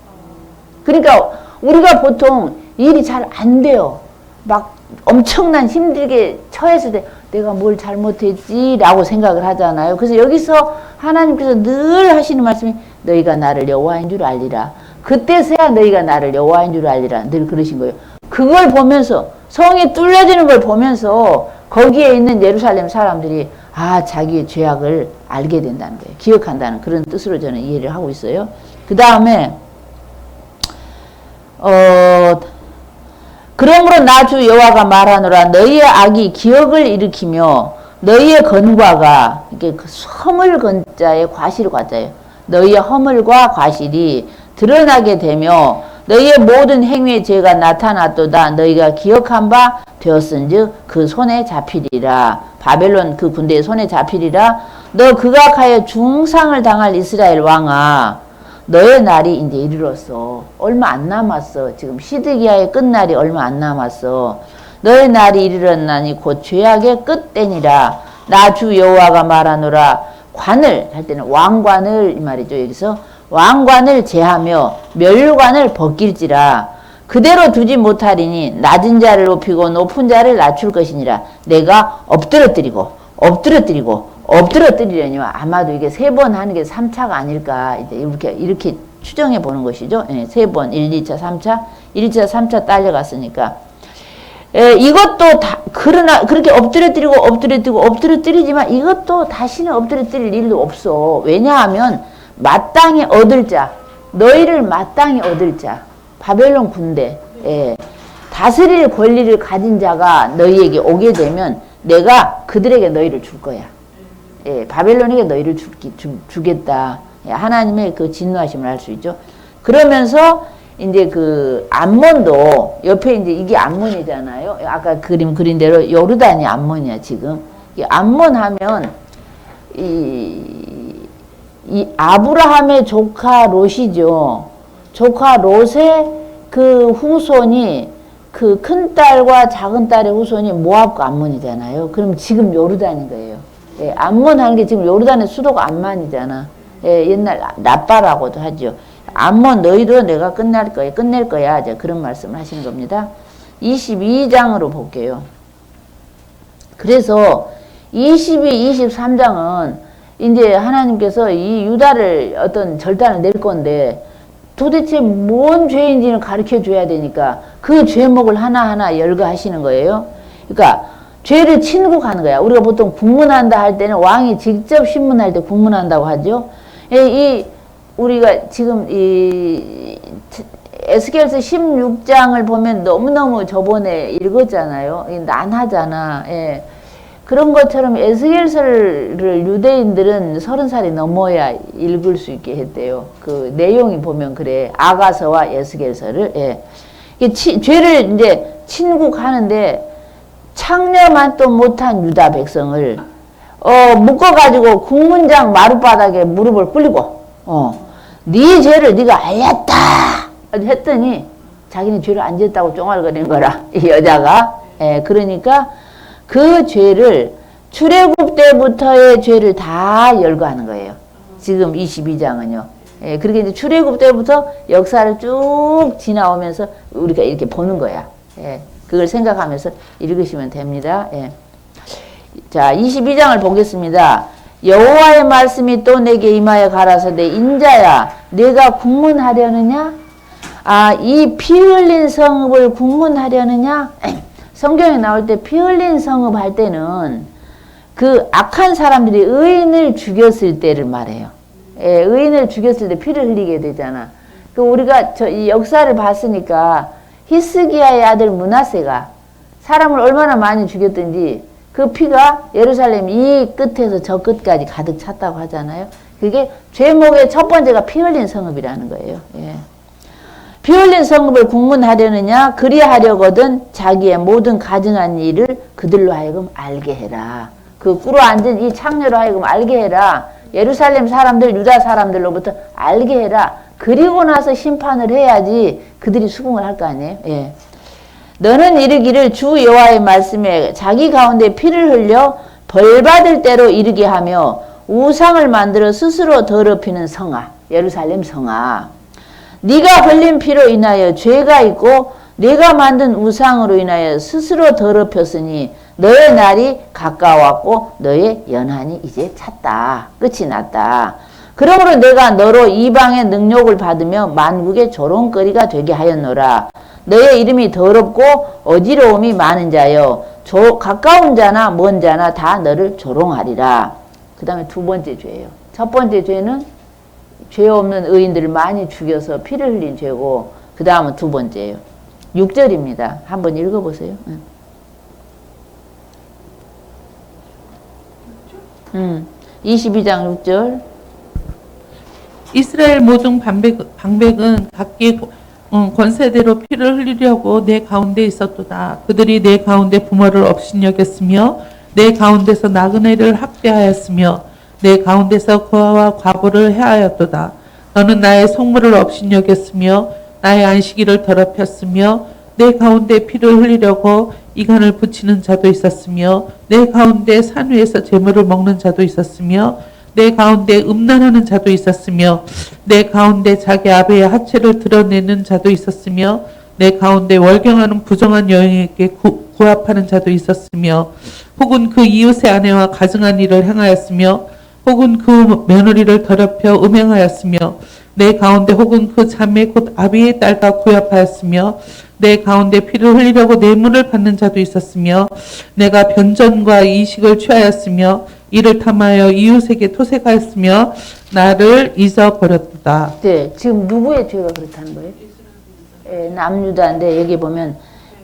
그러니까 우리가 보통 일이 잘 안 돼요. 막 엄청난 힘들게 처했을 때 내가 뭘 잘못했지 라고 생각을 하잖아요. 그래서 여기서 하나님께서 늘 하시는 말씀이 너희가 나를 여호와인 줄 알리라. 그때서야 너희가 나를 여호와인 줄 알리라. 늘 그러신 거예요. 그걸 보면서 성이 뚫려지는 걸 보면서 거기에 있는 예루살렘 사람들이 자기의 죄악을 알게 된다는 거예요. 기억한다는 그런 뜻으로 저는 이해를 하고 있어요. 그 다음에 그러므로 나 주 여호와가 말하노라 너희의 악이 기억을 일으키며 너희의 건과가 이게 그 허물 건자에 과실 과자예요. 너희의 허물과 과실이 드러나게 되며 너희의 모든 행위의 죄가 나타났도다. 너희가 기억한 바 되었은즉 그 손에 잡히리라. 바벨론 그 군대의 손에 잡히리라. 너 극악하여 중상을 당할 이스라엘 왕아, 너의 날이 이제 이르렀어. 얼마 안 남았어. 지금 시드기야의 끝날이 얼마 안 남았어. 너의 날이 이르렀나니 곧 죄악의 끝때니라. 나 주 여호와가 말하노라. 관을 할 때는 왕관을 이 말이죠. 여기서 왕관을 제하며 멸관을 벗길지라. 그대로 두지 못하리니 낮은 자를 높이고 높은 자를 낮출 것이니라. 내가 엎드러뜨리고 엎드러뜨리려니와 아마도 이게 3번 하는 게 3차가 아닐까 이제 이렇게 추정해 보는 것이죠. 예, 3번 1, 2차, 3차 1차, 3차 딸려갔으니까 이것도 다 그러나 그렇게 엎드러뜨리지만 이것도 다시는 엎드러뜨릴 일도 없어. 왜냐하면 마땅히 얻을 자, 너희를 마땅히 얻을 자, 바벨론 군대, 다스릴 권리를 가진 자가 너희에게 오게 되면 내가 그들에게 너희를 줄 거야. 바벨론에게 너희를 주겠다. 하나님의 그 진노하심을 알 수 있죠. 그러면서 이제 그 암몬도 옆에 이제 이게 암몬이잖아요. 아까 그린 대로 요르단이 암몬이야 지금. 이 암몬 하면 이 아브라함의 조카 롯이죠. 조카 롯의 그 후손이 그 큰 딸과 작은 딸의 후손이 모압과 암몬이잖아요. 그럼 지금 요르단인 거예요. 암몬 하는 게 지금 요르단의 수도가 암만이잖아. 옛날 라빠라고도 하죠. 암몬 너희도 내가 끝낼 거야. 이제 그런 말씀을 하시는 겁니다. 22장으로 볼게요. 그래서 22, 23장은 이제 하나님께서 이 유다를 어떤 절단을 낼 건데 도대체 뭔 죄인지는 가르쳐 줘야 되니까 그 죄목을 하나하나 열거하시는 거예요. 그러니까 죄를 치누고 가는 거야. 우리가 보통 국문한다 할 때는 왕이 직접 신문할 때 국문한다고 하죠. 우리가 지금 에스겔서 16장을 보면 너무너무 저번에 읽었잖아요. 난하잖아. 그런 것처럼 에스겔서를 유대인들은 30살이 넘어야 읽을 수 있게 했대요. 그 내용이 보면 그래. 아가서와 에스겔서를. 죄를 이제 친국하는데 창녀만도 못한 유다 백성을 묶어가지고 국문장 마룻바닥에 무릎을 꿇리고 네 죄를 네가 알렸다 했더니 자기는 죄를 안 지었다고 쫑알거리는 거라 이 여자가. 그러니까 그 죄를 출애굽 때부터의 죄를 다 열거하는 거예요. 지금 22장은요. 그렇게 이제 출애굽 때부터 역사를 쭉 지나오면서 우리가 이렇게 보는 거야. 그걸 생각하면서 읽으시면 됩니다. 자, 22장을 보겠습니다. 여호와의 말씀이 또 내게 임하여 가라사대 인자야 내가 국문하려느냐? 이 피 흘린 성읍을 국문하려느냐? 성경에 나올 때 피 흘린 성읍 할 때는 그 악한 사람들이 의인을 죽였을 때를 말해요. 의인을 죽였을 때 피를 흘리게 되잖아. 그 우리가 이 역사를 봤으니까 히스기야의 아들 므낫세가 사람을 얼마나 많이 죽였든지 그 피가 예루살렘 이 끝에서 저 끝까지 가득 찼다고 하잖아요. 그게 죄목의 첫 번째가 피 흘린 성읍이라는 거예요. 피 흘린 성읍을 국문하려느냐? 그리하려거든 자기의 모든 가증한 일을 그들로 하여금 알게 해라. 그 꿇어 앉은 이 창녀로 하여금 알게 해라. 예루살렘 사람들, 유다 사람들로부터 알게 해라. 그리고 나서 심판을 해야지 그들이 수긍을 할 거 아니에요. 너는 이르기를 주 여호와의 말씀에 자기 가운데 피를 흘려 벌받을 대로 이르게 하며 우상을 만들어 스스로 더럽히는 성아, 예루살렘 성아. 네가 흘린 피로 인하여 죄가 있고 네가 만든 우상으로 인하여 스스로 더럽혔으니 너의 날이 가까웠고 너의 연한이 이제 찼다. 끝이 났다. 그러므로 내가 너로 이방의 능욕을 받으며 만국의 조롱거리가 되게 하였노라. 너의 이름이 더럽고 어지러움이 많은 자여 가까운 자나 먼 자나 다 너를 조롱하리라. 그 다음에 두 번째 죄예요. 첫 번째 죄는 죄 없는 의인들을 많이 죽여서 피를 흘린 죄고 그 다음은 두 번째예요. 6절입니다. 한번 읽어보세요. 22장 6절. 이스라엘 모든 방백은 각기 권세대로 피를 흘리려고 내 가운데 있었도다. 그들이 내 가운데 부모를 업신여겼으며 내 가운데서 나그네를 학대하였으며 내 가운데서 고아와 과부를 해하였도다. 너는 나의 성물을 업신여겼으며 나의 안식일을 더럽혔으며 내 가운데 피를 흘리려고 이간을 붙이는 자도 있었으며 내 가운데 산 위에서 재물을 먹는 자도 있었으며 내 가운데 음란하는 자도 있었으며 내 가운데 자기 아베의 하체를 드러내는 자도 있었으며 내 가운데 월경하는 부정한 여인에게 구합하는 자도 있었으며 혹은 그 이웃의 아내와 가증한 일을 행하였으며 혹은 그 며느리를 더럽혀 음행하였으며 내 가운데 혹은 그 자매 곧 아비의 딸과 구합하였으며 내 가운데 피를 흘리려고 뇌물을 받는 자도 있었으며 내가 변전과 이식을 취하였으며 이를 탐하여 이웃에게 토색하였으며 나를 잊어버렸다. 네, 지금 누구의 죄가 그렇다는 거예요? 예, 남유다인데 여기 보면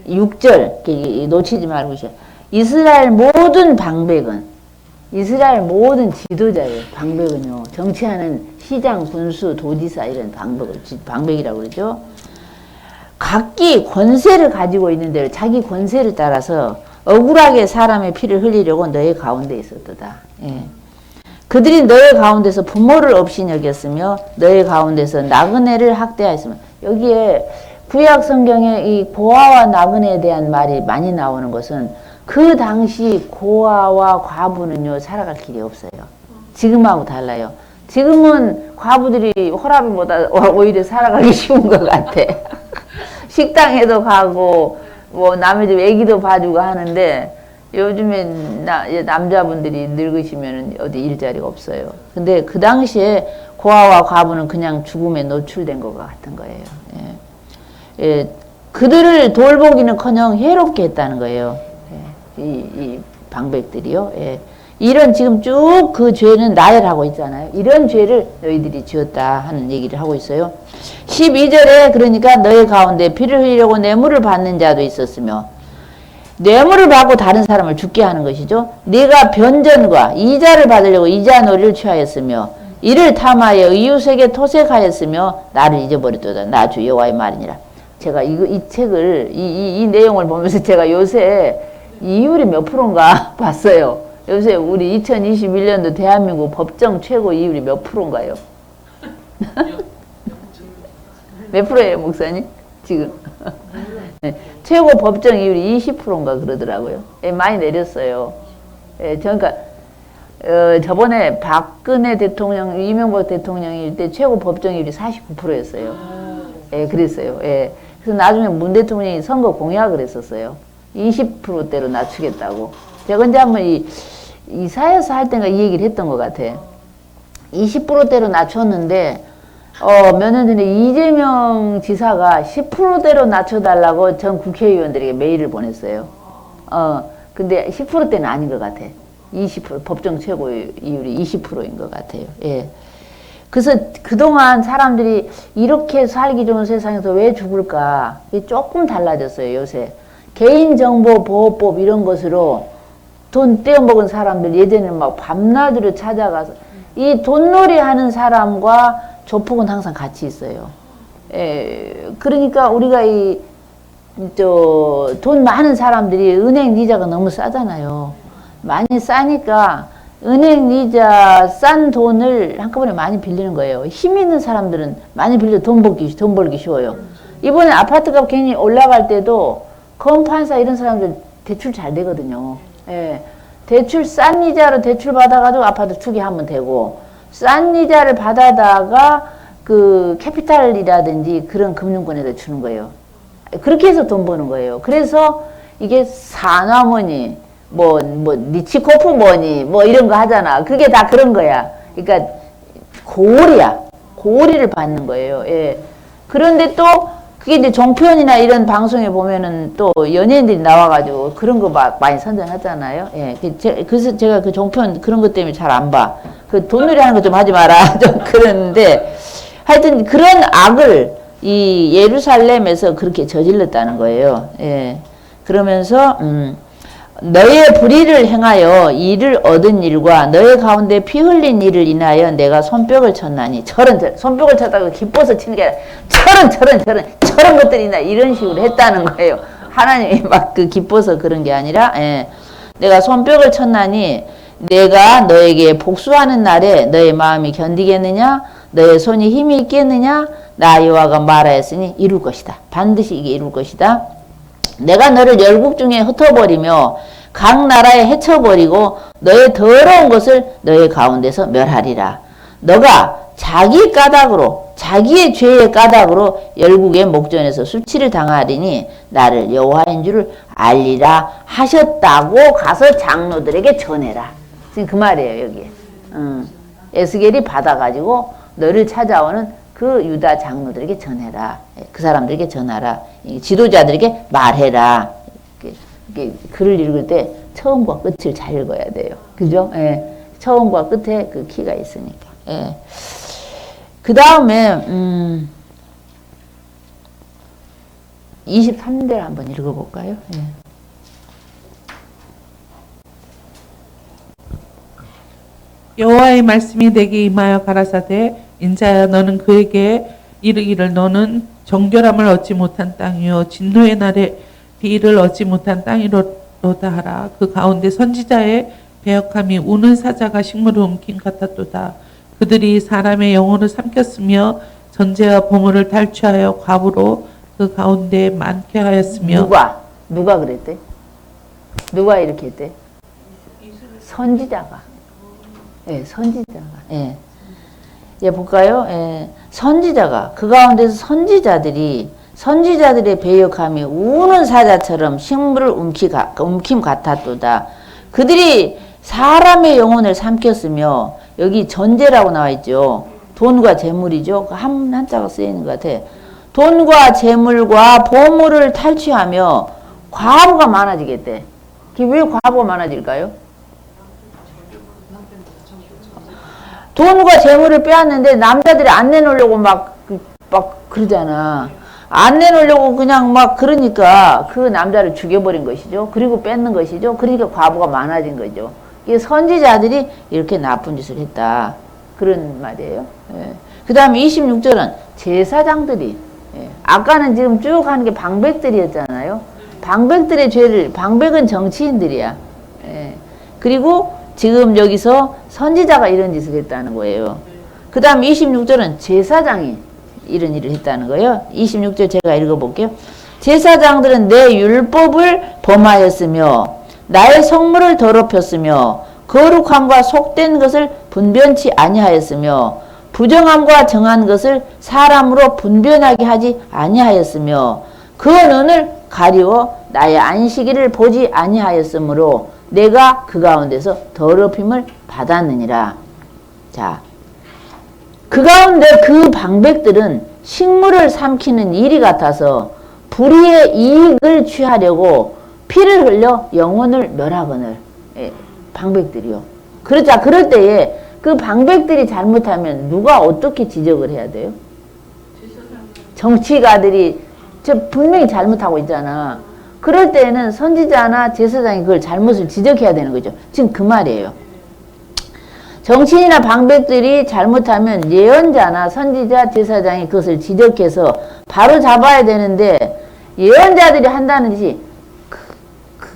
6절 놓치지 말고 이스라엘 모든 방백은 이스라엘 모든 지도자예요. 방백은요. 정치하는 시장, 군수, 도지사 이런 방백이라고 그러죠. 각기 권세를 가지고 있는데 자기 권세를 따라서 억울하게 사람의 피를 흘리려고 너의 가운데 있었도다. 예. 그들이 너의 가운데서 부모를 없이 여겼으며 너의 가운데서 나그네를 학대하였으며 여기에 구약 성경에 이 고아와 나그네에 대한 말이 많이 나오는 것은 그 당시 고아와 과부는요 살아갈 길이 없어요. 지금하고 달라요. 지금은 과부들이 호라비보다 오히려 살아가기 쉬운 것 같아. 식당에도 가고 뭐 남의 집 애기도 봐주고 하는데 요즘엔 남자분들이 늙으시면 어디 일자리가 없어요. 근데 그 당시에 고아와 과부는 그냥 죽음에 노출된 것 같은 거예요. 예. 예. 그들을 돌보기는커녕 해롭게 했다는 거예요. 예. 이 방백들이요. 예. 이런 지금 쭉 그 죄는 나열하고 있잖아요. 이런 죄를 너희들이 지었다 하는 얘기를 하고 있어요. 12절에 그러니까 너희 가운데 피를 흘리려고 뇌물을 받는 자도 있었으며 뇌물을 받고 다른 사람을 죽게 하는 것이죠. 네가 변전과 이자를 받으려고 이자놀이를 취하였으며 이를 탐하여 이웃에게 토색하였으며 나를 잊어버렸도다. 나 주 여호와의 말이니라. 제가 이 책을 이 내용을 보면서 제가 요새 이율이 몇 프로인가 봤어요. 요새 우리 2021년도 대한민국 법정 최고 이율이 몇 프로인가요? 몇 프로예요, 목사님? 지금? 네, 최고 법정 이율이 20%인가 그러더라고요. 예, 많이 내렸어요. 예, 그러니까 저번에 박근혜 대통령, 이명박 대통령일 때 최고 법정 이율이 49%였어요. 예, 그랬어요. 예. 그래서 나중에 문 대통령이 선거 공약을 했었어요. 20%대로 낮추겠다고. 제가 언제 한번 이사에서 할 때가 이 얘기를 했던 것 같아. 20%대로 낮췄는데 몇 년 전에 이재명 지사가 10%대로 낮춰달라고 전 국회의원들에게 메일을 보냈어요. 근데 10%대는 아닌 것 같아. 20%, 법정 최고 이율이 20%인 것 같아요. 예. 그래서 그동안 사람들이 이렇게 살기 좋은 세상에서 왜 죽을까? 이게 조금 달라졌어요, 요새. 개인정보보호법 이런 것으로 돈 떼어먹은 사람들 예전에는 막 밤낮으로 찾아가서 이 돈놀이 하는 사람과 조폭은 항상 같이 있어요. 그러니까 우리가 돈 많은 사람들이 은행 이자가 너무 싸잖아요. 많이 싸니까 은행 이자 싼 돈을 한꺼번에 많이 빌리는 거예요. 힘 있는 사람들은 많이 빌려 돈 벌기 쉬워요. 이번에 아파트값 괜히 올라갈 때도 건판사 이런 사람들 대출 잘 되거든요. 예. 대출 싼 이자로 대출 받아가지고 아파트 투기하면 되고, 싼 이자를 받아다가 그 캐피탈이라든지 그런 금융권에다 주는 거예요. 그렇게 해서 돈 버는 거예요. 그래서 이게 사나머니, 니치코프 뭐니, 이런 거 하잖아. 그게 다 그런 거야. 그러니까 고리야. 고리를 받는 거예요. 예. 그런데 또 그게 이제 종편이나 이런 방송에 보면은 또 연예인들이 나와가지고 그런 거 많이 선전하잖아요. 예. 그래서 제가 그 종편 그런 것 때문에 잘 안 봐. 그 돈놀이 하는 거 좀 하지 마라. 좀 그러는데 하여튼 그런 악을 이 예루살렘에서 그렇게 저질렀다는 거예요. 예. 그러면서, 너의 불의를 행하여 이를 얻은 일과 너의 가운데 피 흘린 일을 인하여 내가 손뼉을 쳤나니 저런 손뼉을 쳤다고 기뻐서 치는 게 아니라 저런 것들이나 이런 식으로 했다는 거예요. 하나님이 막 그 기뻐서 그런 게 아니라 내가 손뼉을 쳤나니 내가 너에게 복수하는 날에 너의 마음이 견디겠느냐 너의 손이 힘이 있겠느냐 나 여호와가 말하였으니 이룰 것이다. 반드시 이게 이룰 것이다. 내가 너를 열국 중에 흩어버리며 각 나라에 헤쳐버리고 너의 더러운 것을 너의 가운데서 멸하리라. 너가 자기 까닭으로 자기의 죄의 까닭으로 열국의 목전에서 수치를 당하리니 나를 여호와인 줄을 알리라 하셨다고 가서 장로들에게 전해라. 지금 그 말이에요 여기. 에스겔이 받아가지고 너를 찾아오는 그 유다 장로들에게 전해라. 그 사람들에게 전하라. 지도자들에게 말해라. 이게 글을 읽을 때 처음과 끝을 잘 읽어야 돼요. 그죠? 예. 처음과 끝에 그 키가 있으니까. 예. 그 다음에 23절을 한번 읽어볼까요? 예. 여호와의 말씀이 내게 임하여 가라사대 인자야 너는 그에게 이르기를 너는 정결함을 얻지 못한 땅이요 진노의 날에 비를 얻지 못한 땅이로다 하라. 그 가운데 선지자의 배역함이 우는 사자가 식물을 움킨 같았도다. 그들이 사람의 영혼을 삼켰으며 전제와 보물을 탈취하여 과부로 그 가운데 많게 하였으며 누가 그랬대? 누가 이렇게 했대? 선지자가. 예, 선지자가. 예. 예, 볼까요? 예. 선지자가 그 가운데서 선지자들의 배역함이 우는 사자처럼 식물을 움킴 같았도다. 그들이 사람의 영혼을 삼켰으며 여기 전제라고 나와 있죠. 돈과 재물이죠. 한자가 쓰여 있는 것 같아. 돈과 재물과 보물을 탈취하며 과부가 많아지겠대. 왜 과부가 많아질까요? 돈과 재물을 빼앗는데 남자들이 안 내놓으려고 막 그러잖아. 안 내놓으려고 그냥 막 그러니까 그 남자를 죽여버린 것이죠. 그리고 뺏는 것이죠. 그러니까 과부가 많아진 거죠. 이 선지자들이 이렇게 나쁜 짓을 했다. 그런 말이에요. 예. 그 다음에 26절은 제사장들이 아까는 지금 쭉 하는 게 방백들이었잖아요. 방백들의 죄를 방백은 정치인들이야. 그리고 지금 여기서 선지자가 이런 짓을 했다는 거예요. 그 다음 26절은 제사장이 이런 일을 했다는 거예요. 26절 제가 읽어볼게요. 제사장들은 내 율법을 범하였으며 나의 성물을 더럽혔으며 거룩함과 속된 것을 분변치 아니하였으며 부정함과 정한 것을 사람으로 분변하게 하지 아니하였으며 그 눈을 가리워 나의 안식일을 보지 아니하였으므로 내가 그 가운데서 더럽힘을 받았느니라. 자, 그 가운데 그 방백들은 식물을 삼키는 일이 같아서 불의의 이익을 취하려고 피를 흘려 영혼을 멸하거늘. 방백들이요. 그렇자 그럴 때에 그 방백들이 잘못하면 누가 어떻게 지적을 해야 돼요? 정치가들이 분명히 잘못하고 있잖아. 그럴 때에는 선지자나 제사장이 그걸 잘못을 지적해야 되는 거죠. 지금 그 말이에요. 정치인이나 방백들이 잘못하면 예언자나 선지자, 제사장이 그것을 지적해서 바로 잡아야 되는데 예언자들이 한다는 짓이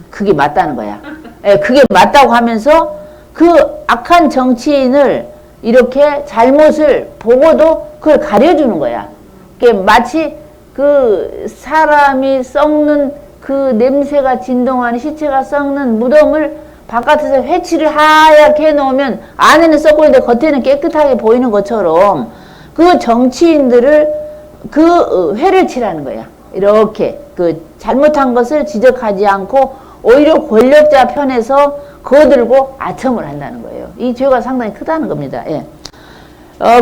그게 맞다는 거야. 그게 맞다고 하면서 그 악한 정치인을 이렇게 잘못을 보고도 그걸 가려주는 거야. 마치 그 사람이 썩는 그 냄새가 진동하는 시체가 썩는 무덤을 바깥에서 회칠을 하얗게 해놓으면 안에는 썩고 있는데 겉에는 깨끗하게 보이는 것처럼 그 정치인들을 그 회를 칠하는 거야. 이렇게 그 잘못한 것을 지적하지 않고 오히려 권력자 편에서 거들고 아첨을 한다는 거예요. 이 죄가 상당히 크다는 겁니다. 예.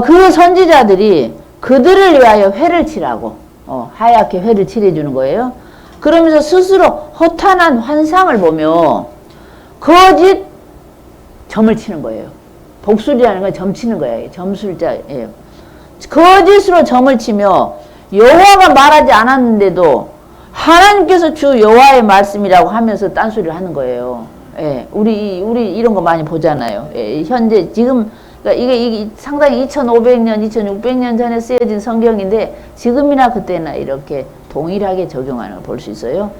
그 선지자들이 그들을 위하여 회를 칠하고 하얗게 회를 칠해주는 거예요. 그러면서 스스로 허탄한 환상을 보며 거짓 점을 치는 거예요. 복술이라는 건 점 치는 거예요. 점술자예요. 거짓으로 점을 치며 여호와가 말하지 않았는데도 하나님께서 주 여호와의 말씀이라고 하면서 딴소리를 하는 거예요. 예, 우리 이런 거 많이 보잖아요. 예, 현재 지금 그러니까 이게 상당히 2500년, 2600년 전에 쓰여진 성경인데 지금이나 그때나 이렇게 동일하게 적용하는 걸 볼 수 있어요.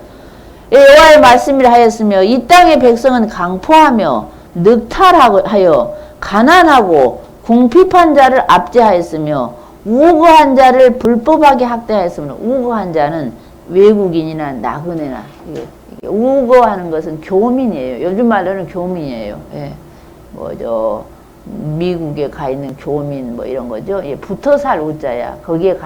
예, 여호와의 말씀이라 하였으며 이 땅의 백성은 강포하며 늑탈하여 가난하고 궁핍한 자를 압제하였으며 우거한 자를 불법하게 학대하였으며 우거한 자는 외국인이나 나그네나 이게 우거하는 것은 교민이에요. 요즘 말로는 교민이에요. 예. 미국에 가 있는 교민 뭐 이런 거죠. 예, 붙어 살 우자야. 거기에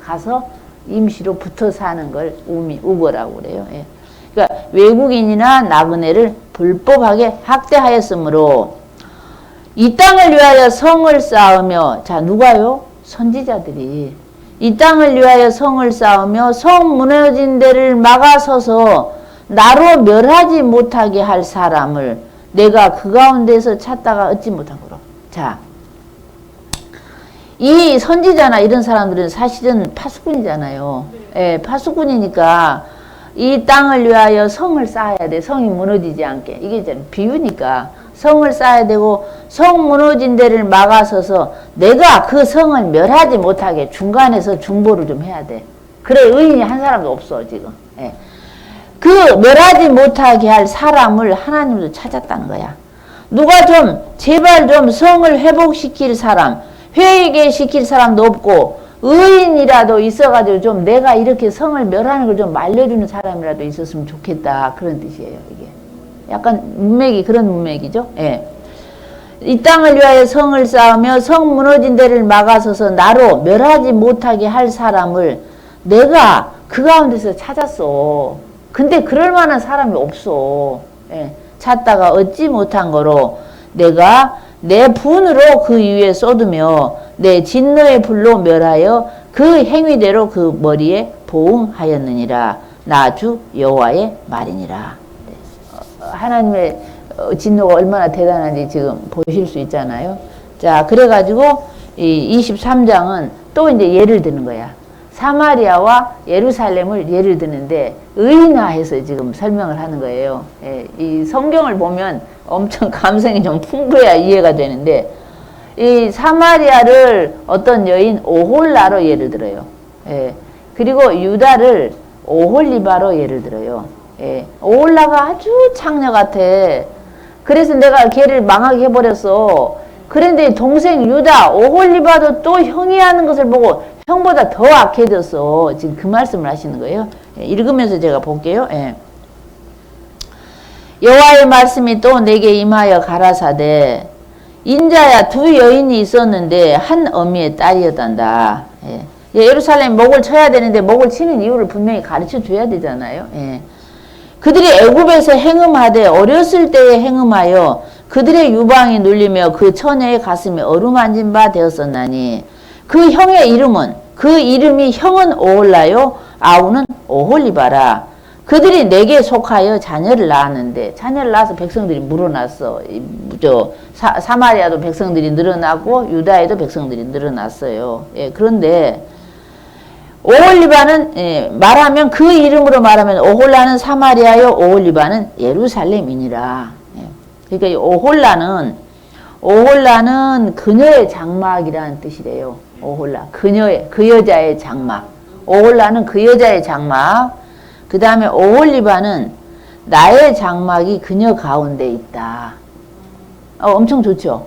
가서 임시로 붙어 사는 걸 우거라고 그래요. 예. 그러니까 외국인이나 나그네를 불법하게 학대하였으므로 이 땅을 위하여 성을 쌓으며 자 누가요? 선지자들이 이 땅을 위하여 성을 쌓으며 성 무너진 데를 막아서서 나로 멸하지 못하게 할 사람을 내가 그 가운데서 찾다가 얻지 못한 거로. 자, 이 선지자나 이런 사람들은 사실은 파수꾼이잖아요. 예, 파수꾼이니까 이 땅을 위하여 성을 쌓아야 돼. 성이 무너지지 않게. 이게 이제 비유니까 성을 쌓아야 되고 성 무너진 데를 막아서서 내가 그 성을 멸하지 못하게 중간에서 중보를 좀 해야 돼. 그래 의인이 한 사람도 없어 지금. 예. 그 멸하지 못하게 할 사람을 하나님도 찾았다는 거야. 누가 좀 제발 좀 성을 회복시킬 사람, 회개시킬 사람도 없고 의인이라도 있어가지고 좀 내가 이렇게 성을 멸하는 걸 좀 말려주는 사람이라도 있었으면 좋겠다 그런 뜻이에요. 이게 약간 문맥이 그런 문맥이죠. 예. 이 땅을 위하여 성을 쌓으며 성 무너진 데를 막아서서 나로 멸하지 못하게 할 사람을 내가 그 가운데서 찾았어. 근데 그럴 만한 사람이 없어. 예. 찾다가 얻지 못한 거로 내가 내 분으로 그 위에 쏟으며 내 진노의 불로 멸하여 그 행위대로 그 머리에 보응하였느니라. 나 주 여호와의 말이니라. 하나님의 진노가 얼마나 대단한지 지금 보실 수 있잖아요. 자, 그래가지고 이 23장은 또 이제 예를 드는 거야. 사마리아와 예루살렘을 예를 드는데 의인화해서 지금 설명을 하는 거예요. 예, 이 성경을 보면 엄청 감성이 좀 풍부해야 이해가 되는데 이 사마리아를 어떤 여인 오홀라로 예를 들어요. 예, 그리고 유다를 오홀리바로 예를 들어요. 예, 오홀라가 아주 창녀 같아. 그래서 내가 걔를 망하게 해버렸어. 그런데 동생 유다 오홀리바도 또 형이 하는 것을 보고 형보다 더 악해졌어. 지금 그 말씀을 하시는 거예요. 예, 읽으면서 제가 볼게요. 예. 여호와의 말씀이 또 내게 임하여 가라사대 인자야 두 여인이 있었는데 한 어미의 딸이었단다. 예. 예루살렘 목을 쳐야 되는데 목을 치는 이유를 분명히 가르쳐 줘야 되잖아요. 예. 그들이 애굽에서 행음하되 어렸을 때에 행음하여 그들의 유방이 눌리며 그 처녀의 가슴이 어루만진 바 되었었나니 그 형의 이름은 그 이름이 형은 오홀라요 아우는 오홀리바라. 그들이 내게 속하여 자녀를 낳았는데 자녀를 낳아서 백성들이 물어났어. 사마리아도 백성들이 늘어나고 유다에도 백성들이 늘어났어요. 예, 그런데 오홀리바는 예, 말하면 그 이름으로 말하면 오홀라는 사마리아요 오홀리바는 예루살렘이니라. 예, 그러니까 이 오홀라는 그녀의 장막이라는 뜻이래요. 오홀라 그 여자의 장막. 오홀라는 그 여자의 장막. 그 다음에 오홀리바는 나의 장막이 그녀 가운데 있다. 엄청 좋죠.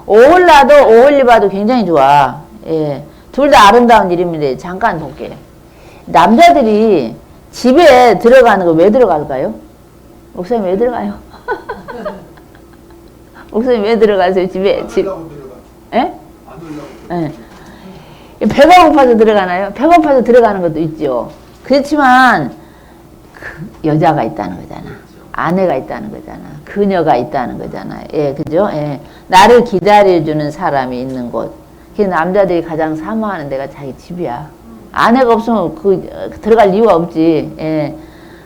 오홀라도 오홀리바도 굉장히 좋아. 예, 둘 다 아름다운 이름인데 잠깐 볼게요. 남자들이 집에 들어가는 거 왜 들어갈까요? 목사님 왜 들어가요? 목사님 왜 들어가세요? 집에 예? 예. 배가 고파서 들어가나요? 배가 고파서 들어가는 것도 있죠. 그렇지만 그 여자가 있다는 거잖아. 아내가 있다는 거잖아. 그녀가 있다는 거잖아. 예, 그죠? 예. 나를 기다려주는 사람이 있는 곳. 그 남자들이 가장 사모하는 데가 자기 집이야. 아내가 없으면 들어갈 이유가 없지. 예.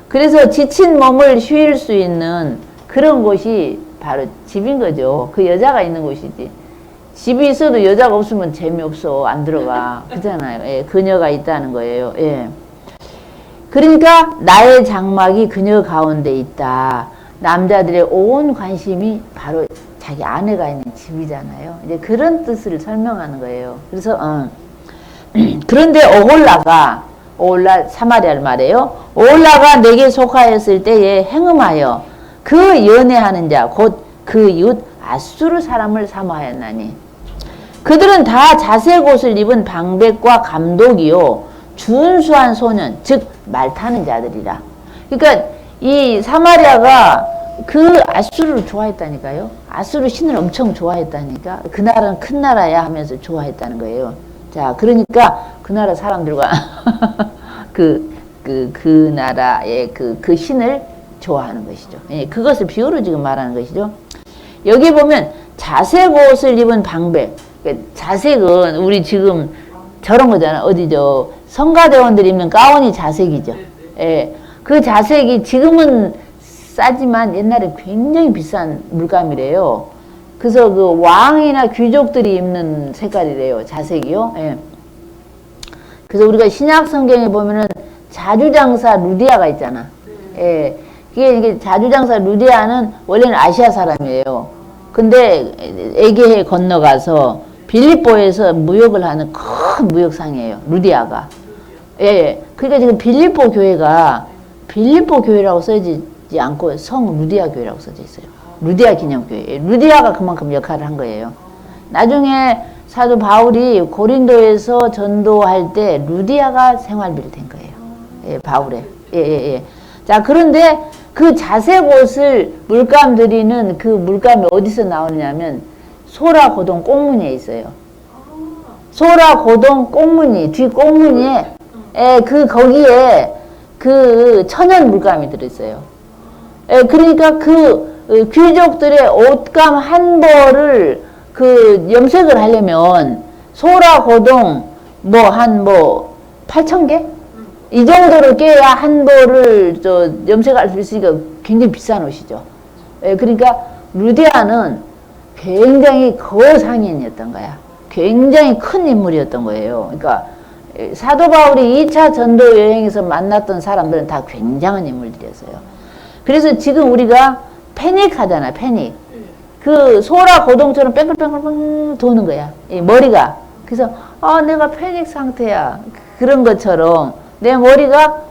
그래서 지친 몸을 휴일 수 있는 그런 곳이 바로 집인 거죠. 그 여자가 있는 곳이지. 집이 있어도 여자가 없으면 재미없어. 안 들어가. 그잖아요. 예. 그녀가 있다는 거예요. 예. 그러니까 나의 장막이 그녀 가운데 있다. 남자들의 온 관심이 바로 자기 아내가 있는 집이잖아요. 이제 그런 뜻을 설명하는 거예요. 그래서 그런데 오홀라 사마리아를 말해요. 오홀라가 내게 속하였을 때에 행음하여 그 연애하는 자 곧 그 이웃 아수르 사람을 사모하였나니 그들은 다 자색 옷을 입은 방백과 감독이요 준수한 소년 즉 말 타는 자들이라. 그러니까 이 사마리아가 그 아수르를 좋아했다니까요. 아수르 신을 엄청 좋아했다니까. 그 나라는 큰 나라야 하면서 좋아했다는 거예요. 자, 그러니까 그 나라 사람들과 그 나라의 그 신을 좋아하는 것이죠. 예, 그것을 비유로 지금 말하는 것이죠. 여기 보면 자색 옷을 입은 방백. 그러니까 자색은 우리 지금 저런 거잖아. 어디 성가대원들이 입는 가운이 자색이죠. 예, 그 자색이 지금은 싸지만 옛날에 굉장히 비싼 물감이래요. 그래서 그 왕이나 귀족들이 입는 색깔이래요. 자색이요. 예. 그래서 우리가 신약 성경에 보면은 자주장사 루디아가 있잖아. 예. 이게 자주장사 루디아는 원래는 아시아 사람이에요. 근데 에게해 건너가서 빌립보에서 무역을 하는 큰 무역상이에요. 루디아가. 예. 그러니까 지금 빌립보 교회가 빌립보 교회라고 써지지 않고 성 루디아 교회라고 써져 있어요. 루디아 기념교회. 루디아가 그만큼 역할을 한 거예요. 나중에 사도 바울이 고린도에서 전도할 때 루디아가 생활비를 댄 거예요. 예, 바울에. 예. 자, 그런데 그 자색 옷을 물감 들이는 그 물감이 어디서 나오느냐면 소라 고동 꽁무니에 있어요. 소라 고동 꽁무니, 뒤 꽁무니에 거기에 그 천연 물감이 들어있어요. 예, 그러니까 그 귀족들의 옷감 한 벌을 그 염색을 하려면 소라 고동 한 8,000개? 이 정도로 깨야 한 벌을 염색할 수 있으니까 굉장히 비싼 옷이죠. 예, 그러니까 루디아는 굉장히 거상인이었던 거야. 굉장히 큰 인물이었던 거예요. 그러니까 사도 바울이 2차 전도 여행에서 만났던 사람들은 다 굉장한 인물들이었어요. 그래서 지금 우리가 패닉 하잖아, 패닉. 그 소라 고동처럼 뺑글뺑글 도는 거야. 이 머리가. 그래서, 내가 패닉 상태야. 그런 것처럼 내 머리가,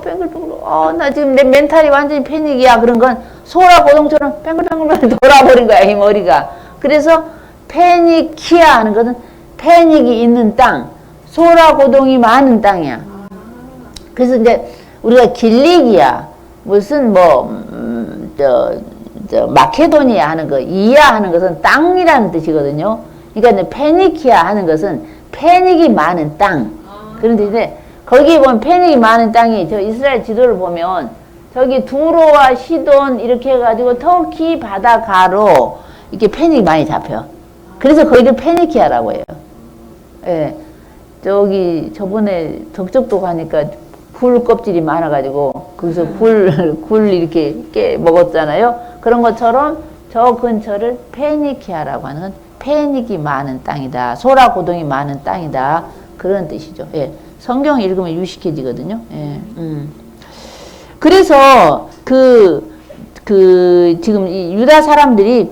뺑글뺑글, 나 지금 내 멘탈이 완전히 패닉이야. 그런 건 소라 고동처럼 뺑글뺑글 돌아버린 거야, 이 머리가. 그래서 패니키아 하는 것은 패닉이 있는 땅, 소라 고동이 많은 땅이야. 그래서 이제 우리가 길리기아, 무슨 마케도니아 하는 거, 이아 하는 것은 땅이라는 뜻이거든요. 그러니까 이제 페니키아 하는 것은 페닉이 많은 땅. 그런데 이제 거기에 보면 페닉이 많은 땅이 저 이스라엘 지도를 보면 저기 두로와 시돈 이렇게 해가지고 터키 바다 가로 이렇게 페닉이 많이 잡혀. 그래서 거기를 페니키아라고 해요. 예. 저번에 덕적도 가니까 굴 껍질이 많아가지고 거기서 굴 이렇게 깨 먹었잖아요. 그런 것처럼 저 근처를 페니키아라고 하는 건 페닉이 많은 땅이다. 소라 고동이 많은 땅이다. 그런 뜻이죠. 예. 성경 읽으면 유식해지거든요. 예. 그래서 지금 이 유다 사람들이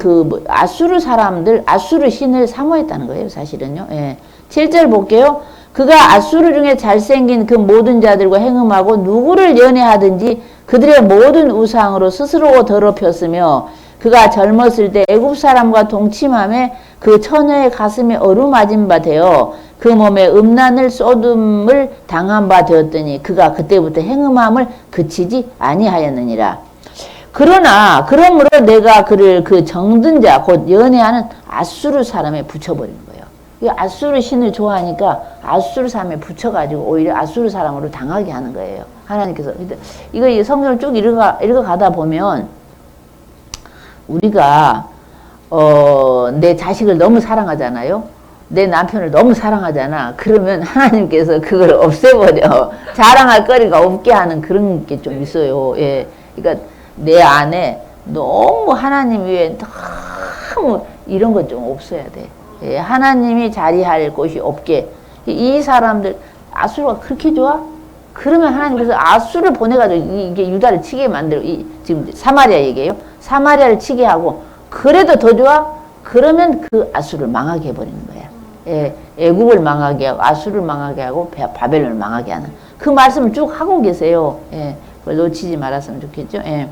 아수르 사람들, 아수르 신을 사모했다는 거예요. 사실은요. 예. 7절 볼게요. 그가 아수르 중에 잘생긴 그 모든 자들과 행음하고 누구를 연애하든지 그들의 모든 우상으로 스스로 더럽혔으며 그가 젊었을 때 애굽 사람과 동침함에 그 처녀의 가슴에 어루맞은 바 되어 그 몸에 음란을 쏟음을 당한 바 되었더니 그가 그때부터 행음함을 그치지 아니하였느니라. 그러므로 내가 그를 그 정든 자 곧 연애하는 아수르 사람에 붙여버리는 거예요. 이 아수르 신을 좋아하니까 아수르 사람에 붙여가지고 오히려 아수르 사람으로 당하게 하는 거예요. 하나님께서. 이거 성경을 쭉 읽어가다 보면 우리가 내 자식을 너무 사랑하잖아요. 내 남편을 너무 사랑하잖아. 그러면 하나님께서 그걸 없애버려. 자랑할 거리가 없게 하는 그런 게 좀 있어요. 예. 그러니까 내 안에 너무 하나님 위에 너무 이런 것 좀 없어야 돼. 예, 하나님이 자리할 곳이 없게. 이 사람들 아수르가 그렇게 좋아? 그러면 하나님께서 아수를 보내가지고 이게 유다를 치게 만들어. 지금 사마리아 얘기예요. 사마리아를 치게 하고, 그래도 더 좋아? 그러면 그 아수를 망하게 해버리는 거야. 예, 애굽을 망하게 하고, 아수를 망하게 하고, 바벨론을 망하게 하는. 그 말씀을 쭉 하고 계세요. 예, 그걸 놓치지 말았으면 좋겠죠. 예.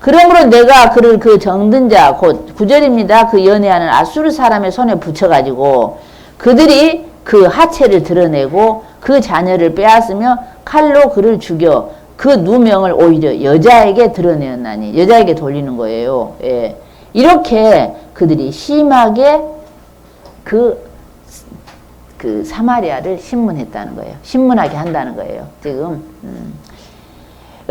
그러므로 내가 그를 그 정든 자, 곧 9절입니다. 그 연애하는 아수르 사람의 손에 붙여가지고, 그들이 그 하체를 드러내고, 그 자녀를 빼앗으며 칼로 그를 죽여 그 누명을 오히려 여자에게 드러내었나니, 여자에게 돌리는 거예요. 예. 이렇게 그들이 심하게 그 사마리아를 신문했다는 거예요. 신문하게 한다는 거예요. 지금.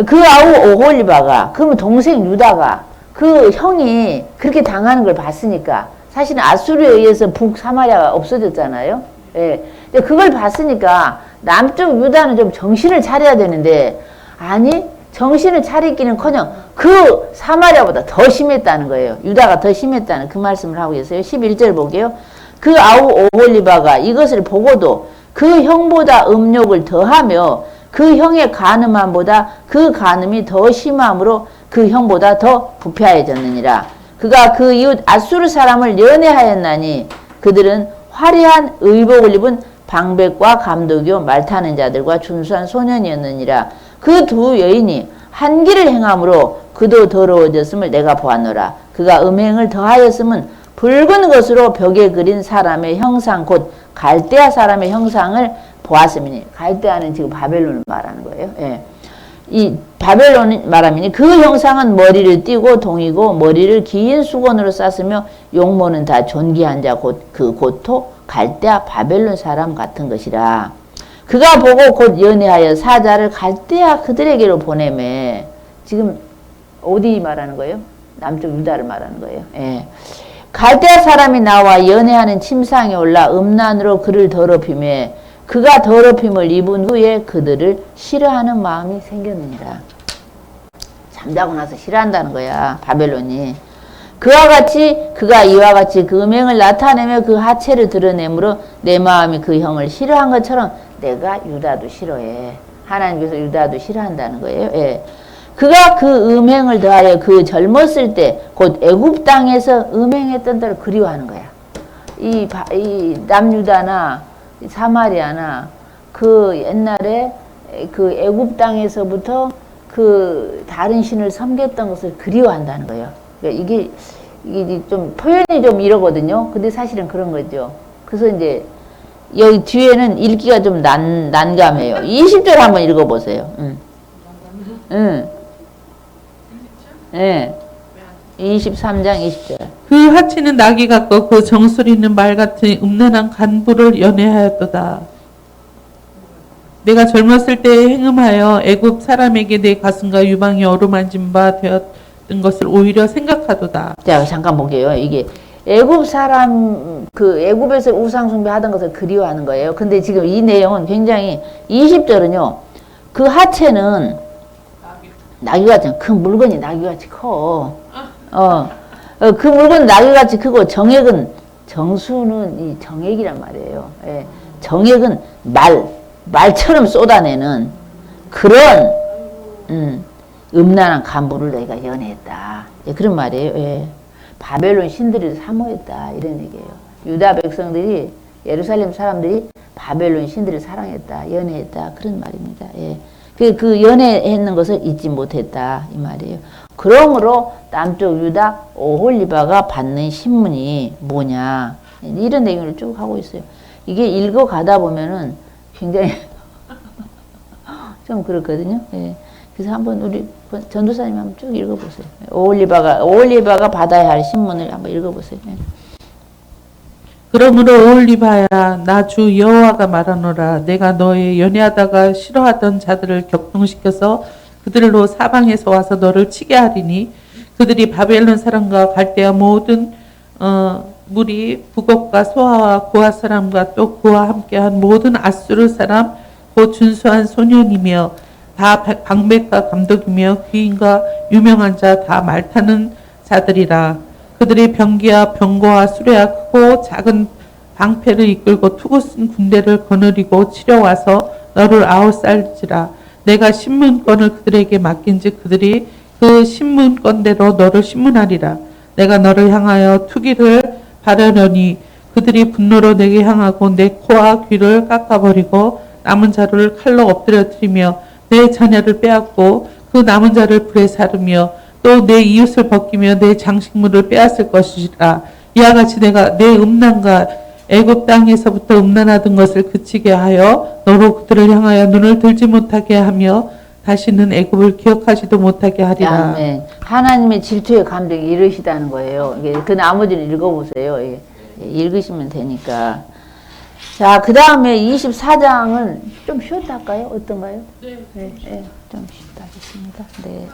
그 아우 오홀리바가, 그러면 동생 유다가 그 형이 그렇게 당하는 걸 봤으니까, 사실은 아수르에 의해서 북사마리아가 없어졌잖아요. 예. 그걸 봤으니까 남쪽 유다는 좀 정신을 차려야 되는데, 아니 정신을 차리기는커녕 그 사마리아보다 더 심했다는 거예요. 유다가 더 심했다는 그 말씀을 하고 계세요. 11절 보게요. 그 아우 오홀리바가 이것을 보고도 그 형보다 음욕을 더하며 그 형의 간음함보다 그 간음이 더 심함으로 그 형보다 더 부패하여졌느니라. 그가 그 이웃 아수르 사람을 연애하였나니 그들은 화려한 의복을 입은 방백과 감독이요 말 타는 자들과 준수한 소년이었느니라. 그 두 여인이 한 길을 행함으로 그도 더러워졌음을 내가 보았노라. 그가 음행을 더하였음은 붉은 것으로 벽에 그린 사람의 형상 곧 갈대아 사람의 형상을 보았음이니, 갈대아는 지금 바벨론을 말하는 거예요. 예. 이 바벨론 말하니 그 형상은 머리를 띠고 동이고 머리를 긴 수건으로 쌌으며 용모는 다 존귀한 자 곧 그 고토 갈대아 바벨론 사람 같은 것이라. 그가 보고 곧 연애하여 사자를 갈대아 그들에게로 보내매. 지금 어디 말하는 거예요? 남쪽 유다를 말하는 거예요. 예. 갈대아 사람이 나와 연애하는 침상에 올라 음란으로 그를 더럽히매 그가 더럽힘을 입은 후에 그들을 싫어하는 마음이 생겼느니라. 잠자고 나서 싫어한다는 거야, 바벨론이. 그가 이와 같이 그 음행을 나타내며 그 하체를 드러내므로 내 마음이 그 형을 싫어한 것처럼 내가 유다도 싫어해. 하나님께서 유다도 싫어한다는 거예요. 예. 그가 그 음행을 더하여 그 젊었을 때 곧 애굽 땅에서 음행했던 때를 그리워하는 거야. 이 남유다나 사마리아나 그 옛날에 그 애굽 땅에서부터 그 다른 신을 섬겼던 것을 그리워한다는 거예요. 그러니까 이게 좀 표현이 좀 이러거든요. 근데 사실은 그런 거죠. 그래서 이제 여기 뒤에는 읽기가 좀 난감해요. 20절 한번 읽어보세요. 예. 23장 20절. 그 하체는 나귀 같고 그 정수리 있는 말 같은 음란한 간부를 연애하였도다. 내가 젊었을 때에 행음하여 애굽 사람에게 내 가슴과 유방이 어루만진 바 되었던 것을 오히려 생각하도다. 자, 잠깐 볼게요. 이게 애굽 사람, 그 애굽에서 우상 숭배하던 것을 그리워하는 거예요. 근데 지금 이 내용은 굉장히 20절은요. 그 하체는 나귀같이 큰 물건이 나귀같이 커. 그 물건 나귀같이 크고 정액은 정수는 이 정액이란 말이에요. 예. 정액은 말처럼 쏟아내는 그런 음란한 간부를 너희가 연애했다. 예, 그런 말이에요. 예. 바벨론 신들을 사모했다 이런 얘기예요. 유다 백성들이 예루살렘 사람들이 바벨론 신들을 사랑했다, 연애했다 그런 말입니다. 예. 그 연애했는 것을 잊지 못했다 이 말이에요. 그러므로 남쪽 유다 오홀리바가 받는 신문이 뭐냐 이런 내용을 쭉 하고 있어요. 이게 읽어가다 보면은 굉장히 좀 그렇거든요. 예. 그래서 한번 우리 전도사님 한번 쭉 읽어보세요. 오홀리바가 받아야 할 신문을 한번 읽어보세요. 예. 그러므로 오홀리바야 나 주 여호와가 말하노라. 내가 너의 연애하다가 싫어하던 자들을 격동시켜서 그들로 사방에서 와서 너를 치게 하리니 그들이 바벨론 사람과 갈대아 모든 무리 북옥과 소아와 고아 사람과 또 그와 함께한 모든 아수르 사람 곧 준수한 소년이며 다 방백과 감독이며 귀인과 유명한 자 다 말타는 자들이라. 그들이 병기와 병거와 수레와 크고 작은 방패를 이끌고 투구 쓴 군대를 거느리고 치려와서 너를 아웃살지라. 내가 신문권을 그들에게 맡긴즉 그들이 그 신문권대로 너를 신문하리라. 내가 너를 향하여 투기를 바르려니 그들이 분노로 내게 향하고 내 코와 귀를 깎아버리고 남은 자를 칼로 엎드려뜨리며 내 자녀를 빼앗고 그 남은 자를 불에 사르며 또 내 이웃을 벗기며 내 장식물을 빼앗을 것이라. 이와 같이 내가 내 음란과 애굽 땅에서부터 음란하던 것을 그치게 하여 너로 그들을 향하여 눈을 들지 못하게 하며 다시는 애굽을 기억하지도 못하게 하리라. 아멘. 하나님의 질투의 감정이 이러시다는 거예요. 이게 그 나머지는 읽어보세요. 예. 예, 읽으시면 되니까. 자, 그 다음에 24장은 좀 쉬었다 할까요? 어떤가요? 네. 네, 좀 쉬었다 하겠습니다. 네.